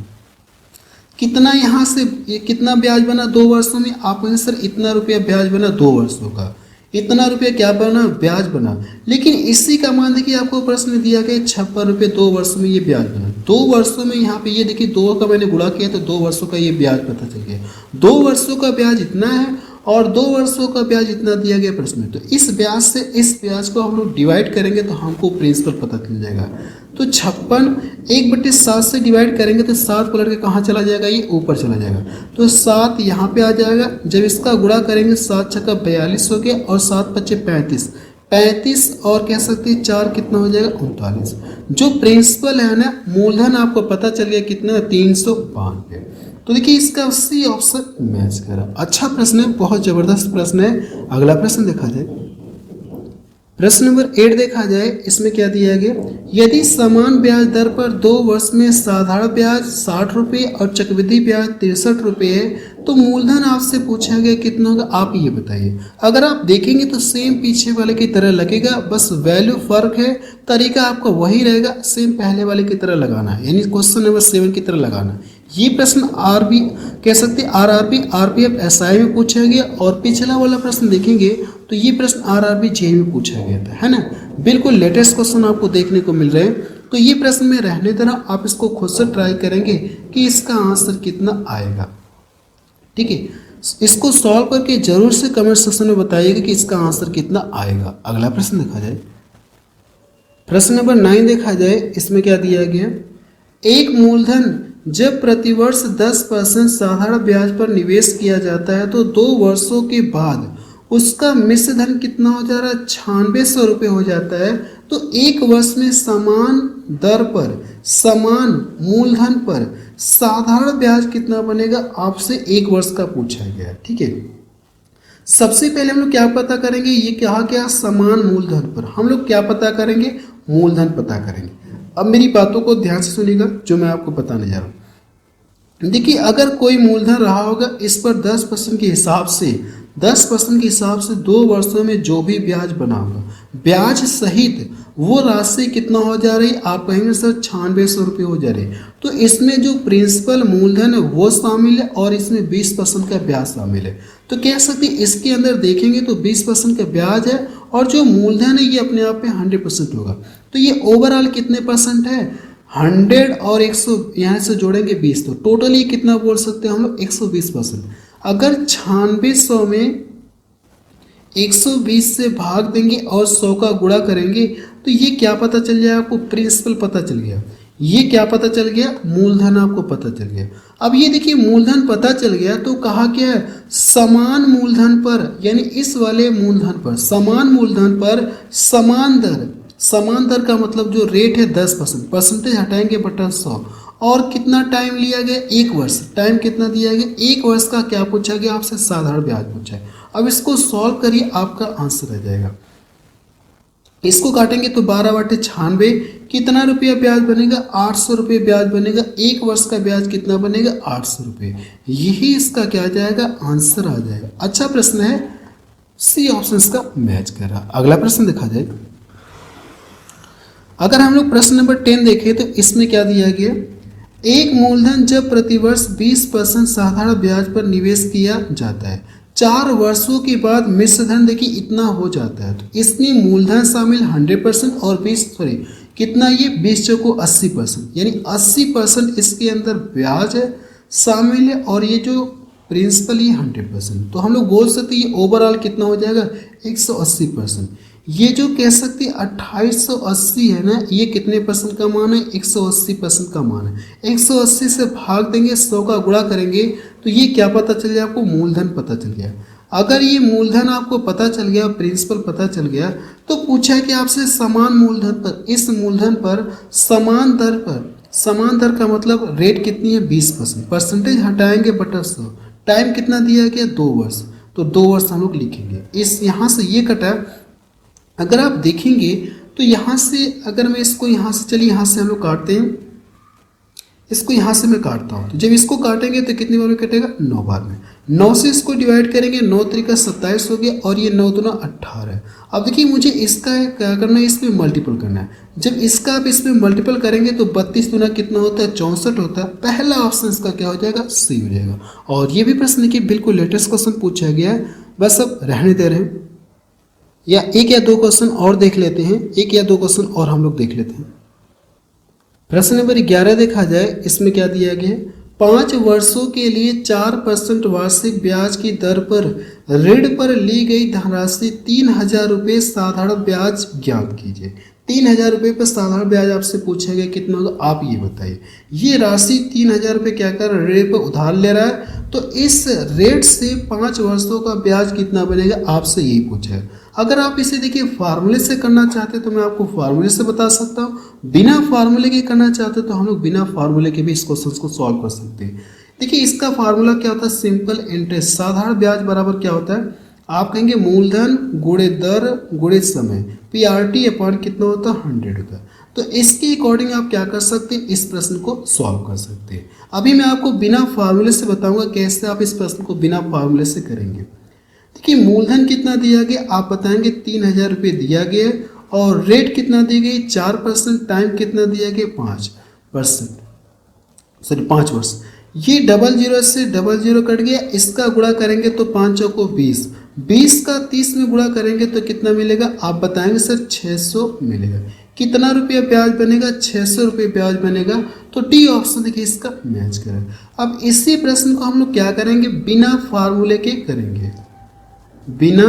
कितना यहाँ से कितना ब्याज बना 2 वर्षों में, आप कहेंगे सर इतना रुपया ब्याज बना 2 वर्षों का, इतना रुपया क्या बना, ब्याज बना। लेकिन इसी का मान देखिए आपको प्रश्न दिया गया 56 रुपये 2 वर्षों में ये ब्याज बना। 2 वर्षों में यहाँ पे ये देखिए 2 का मैंने गुणा किया तो 2 वर्षों का ये ब्याज पता चल गया। 2 वर्षों का ब्याज इतना है और 2 वर्षों का ब्याज इतना दिया गया प्रश्न में। तो इस ब्याज से इस ब्याज को हम लोग डिवाइड करेंगे तो हमको प्रिंसिपल पता चल जाएगा। तो 56 1/7 से डिवाइड करेंगे तो 7 पलट के कहाँ चला जाएगा, ये ऊपर चला जाएगा। तो 7 यहाँ पे आ जाएगा। जब इसका गुणा करेंगे 7 छक्का 42 हो गया और 7 पच्चे 35 और कह सकते हैं 4 कितना हो जाएगा 39। जो प्रिंसिपल है ना, मूलधन आपको पता चल गया कितना 392। तो देखिए इसका सी ऑप्शन मैच कर रहा। अच्छा प्रश्न है, बहुत जबरदस्त प्रश्न है। अगला प्रश्न देखा जाए, प्रश्न नंबर 8 देखा जाए। इसमें क्या दिया गया, यदि समान ब्याज दर पर 2 वर्ष में साधारण ब्याज 60 रुपये और चक्रवृद्धि ब्याज 63 रुपये है, तो मूलधन आपसे पूछा गया कितना होगा, आप ये बताइए। अगर आप देखेंगे तो सेम पीछे वाले की तरह लगेगा, बस वैल्यू फर्क है, तरीका आपका वही रहेगा, सेम पहले वाले की तरह लगाना है, यानी क्वेश्चन नंबर 7 की तरह लगाना। ये प्रश्न आरबी कह सकते आरआरबी आरपीएफ एसआई में पूछा गया, और पिछला वाला प्रश्न देखेंगे तो ये प्रश्न आरआरबी जेईई में पूछा गया था, है ना। बिल्कुल लेटेस्ट क्वेश्चन आपको देखने को मिल रहे हैं। तो ये प्रश्न में रहने देना, आप इसको खुद से ट्राई करेंगे कि इसका आंसर कितना आएगा। ठीक है, इसको सॉल्व करके जरूर से कमेंट सेक्शन में बताइएगा कि इसका आंसर कितना आएगा। अगला प्रश्न देखा जाए, प्रश्न नंबर 9 देखा जाए। इसमें क्या दिया गया, एक मूलधन जब प्रतिवर्ष 10% साधारण ब्याज पर निवेश किया जाता है तो 2 वर्षों के बाद उसका मिश्र धन कितना हो जा रहा है, 9600 रुपये हो जाता है। तो 1 वर्ष में समान दर पर समान मूलधन पर साधारण ब्याज कितना बनेगा, आपसे 1 वर्ष का पूछा गया है। ठीक है, सबसे पहले हम लोग क्या पता करेंगे, ये क्या समान मूलधन पर हम लोग क्या पता करेंगे, मूलधन पता करेंगे। अब मेरी बातों को ध्यान से सुनिएगा जो मैं आपको बताने जा रहा हूँ। देखिए अगर कोई मूलधन रहा होगा, इस पर 10% के हिसाब से 2 वर्षों में जो भी ब्याज बना होगा, ब्याज सहित वो राशि कितना हो जा रही, आप कहेंगे सर 9600 रुपये हो जा रही। तो इसमें जो प्रिंसिपल मूलधन है वो शामिल है और इसमें 20% का ब्याज शामिल है। तो कह सकते इसके अंदर देखेंगे तो 20% का ब्याज है और जो मूलधन है ये अपने आप में 100% होगा। तो ये ओवरऑल कितने परसेंट है, 100 और 100 यहाँ से जोड़ेंगे 20, तो टोटल ये कितना बोल सकते हैं हम लोग 120%। अगर 9600 में 120 से भाग देंगे और 100 का गुणा करेंगे तो ये क्या पता चल जाएगा आपको, प्रिंसिपल पता चल गया। ये क्या पता चल गया, मूलधन आपको पता चल गया। अब ये देखिए मूलधन पता चल गया तो कहा क्या है, समान मूलधन पर, यानी इस वाले मूलधन पर, समान मूलधन पर समान दर। समान दर का मतलब जो रेट है 10%, परसेंटेज हटाएंगे बटा 100, और कितना टाइम लिया गया, 1 वर्ष। टाइम कितना दिया गया, 1 वर्ष का क्या पूछा गया आपसे, साधारण ब्याज पूछा है। अब इसको सॉल्व करिए, आपका आंसर आ जाएगा। इसको काटेंगे तो 12/96, कितना रुपया ब्याज बनेगा, 800 रुपये ब्याज बनेगा। 1 वर्ष का ब्याज कितना बनेगा, 800 रुपये। यही इसका क्या आ जाएगा, आंसर आ जाएगा। अच्छा प्रश्न है, सी ऑप्शन इसका मैच कर रहा। अगला प्रश्न देखा जाए। अगर हम लोग प्रश्न नंबर 10 देखें तो इसमें क्या दिया गया, एक मूलधन जब प्रतिवर्ष 20% साधारण ब्याज पर निवेश किया जाता है, 4 वर्षों के बाद मिश्र धन देखिए इतना हो जाता है, तो इसमें मूलधन शामिल 100% और 20 कितना, ये 20 चौको 80%, यानी 80% इसके अंदर ब्याज है शामिल है, और ये जो प्रिंसिपल ये 100%। तो हम लोग बोल सकते हैं ये ओवरऑल कितना हो जाएगा, 180%। ये जो कह सकते हैं 2880 है ना, ये कितने परसेंट का मान है, 180% का मान है। 180 से भाग देंगे, 100 का गुणा करेंगे तो ये क्या पता चल गया आपको, मूलधन पता चल गया। अगर ये मूलधन आपको पता चल गया, प्रिंसिपल पता चल गया, तो पूछा है कि आपसे समान मूलधन पर, इस मूलधन पर समान दर पर, समान दर का मतलब रेट कितनी है 20%, परसेंटेज हटाएंगे बटा 100, टाइम कितना दिया गया 2 वर्ष, तो 2 वर्ष हम लोग लिखेंगे। इस यहाँ से ये कटा, अगर आप देखेंगे तो यहाँ से अगर मैं इसको यहाँ से, चलिए यहाँ से हम लोग काटते हैं, इसको यहाँ से मैं काटता हूँ, तो जब इसको काटेंगे तो कितनी बार में कटेगा, 9 बार में। 9 से इसको डिवाइड करेंगे, 9 त्रिका 27 हो गया, और ये 9 दूना 18। अब देखिए मुझे इसका क्या करना है, इसमें मल्टीपल करना है। जब इसका आप इसमें मल्टीपल करेंगे तो 32 दूना कितना होता है, 64 होता है। पहला ऑप्शन इसका क्या हो जाएगा, सी हो जाएगा। और ये भी प्रश्न देखिए बिल्कुल लेटेस्ट क्वेश्चन पूछा गया है, बस अब रहने दे रहे हैं, या 1 या 2 क्वेश्चन और देख लेते हैं, 1 या 2 क्वेश्चन और हम लोग देख लेते हैं। प्रश्न नंबर 11 देखा जाए, इसमें क्या दिया गया है, 5 वर्षों के लिए 4% वार्षिक ब्याज की दर पर ऋण पर ली गई धनराशि 3000 रुपये साधारण ब्याज ज्ञात कीजिए। 3000 रुपये पर साधारण ब्याज आपसे पूछा गया, कितना होगा आप ये बताइए। ये राशि 3000 रुपये क्या कर ऋण पर उधार ले रहा है, तो इस रेट से 5 वर्षों का ब्याज कितना बनेगा, आपसे यही पूछा है। अगर आप इसे देखिए फार्मूले से करना चाहते तो मैं आपको फार्मूले से बता सकता हूँ, बिना फार्मूले के करना चाहते तो हम लोग बिना फार्मूले के भी इस क्वेश्चन को सॉल्व कर सकते हैं। देखिए इसका फार्मूला क्या होता है, सिंपल इंटरेस्ट। साधारण ब्याज बराबर क्या होता है, आप कहेंगे मूलधन गुणे दर गुणे समय, PRT अपॉन कितना होता है, 100 होता है। तो इसके अकॉर्डिंग आप क्या कर सकते हैं, इस प्रश्न को सॉल्व कर सकते हैं। अभी मैं आपको बिना फार्मूले से बताऊंगा कैसे आप इस प्रश्न को बिना फार्मूले से करेंगे। देखिए मूलधन कितना दिया गया, आप बताएंगे 3000 रुपये दिया गया, और रेट कितना दी गई 4%, टाइम कितना दिया गया 5%, सॉरी 5 वर्ष। ये 00 से 00 कट गया, इसका गुणा करेंगे तो 5 चौको 20, 20 का 30 में गुणा करेंगे तो कितना मिलेगा, आप बताएंगे सर 600 मिलेगा। कितना रुपया ब्याज बनेगा, 600 रुपये ब्याज बनेगा। तो डी ऑप्शन देखिए इसका मैच करें। अब इसी प्रश्न को हम लोग क्या करेंगे, बिना फार्मूले के करेंगे, बिना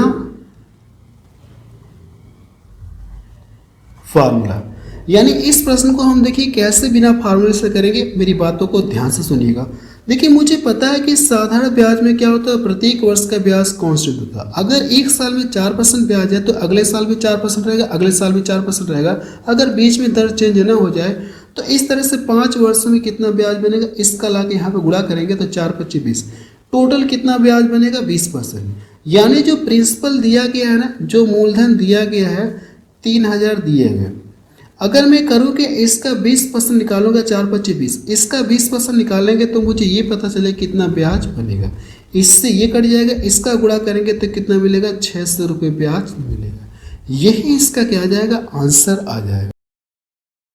फार्मूला। यानी इस प्रश्न को हम देखिए कैसे बिना फार्मूले से करेंगे, मेरी बातों को ध्यान से सुनिएगा। देखिए मुझे पता है कि साधारण ब्याज में क्या होता है, प्रत्येक वर्ष का ब्याज कांस्टेंट होता है। अगर एक साल में 4% ब्याज है तो अगले साल भी 4% रहेगा, अगले साल भी 4% रहेगा। अगर बीच में दर चेंज ना हो जाए तो इस तरह से 5 वर्षों में कितना ब्याज बनेगा, इसका ला के यहाँ पे गुणा करेंगे तो 4 25 20, टोटल कितना ब्याज बनेगा 20%। यानी जो प्रिंसिपल दिया गया है ना, जो मूलधन दिया गया है 3000 दिए गए, अगर मैं करूँ कि इसका 20% निकालूंगा, 4 25 20, इसका 20% निकालेंगे तो मुझे ये पता चले कितना ब्याज बनेगा। इससे ये कट जाएगा, इसका गुणा करेंगे तो कितना मिलेगा, 600 रुपये ब्याज मिलेगा। यही इसका क्या आ जाएगा, आंसर आ जाएगा।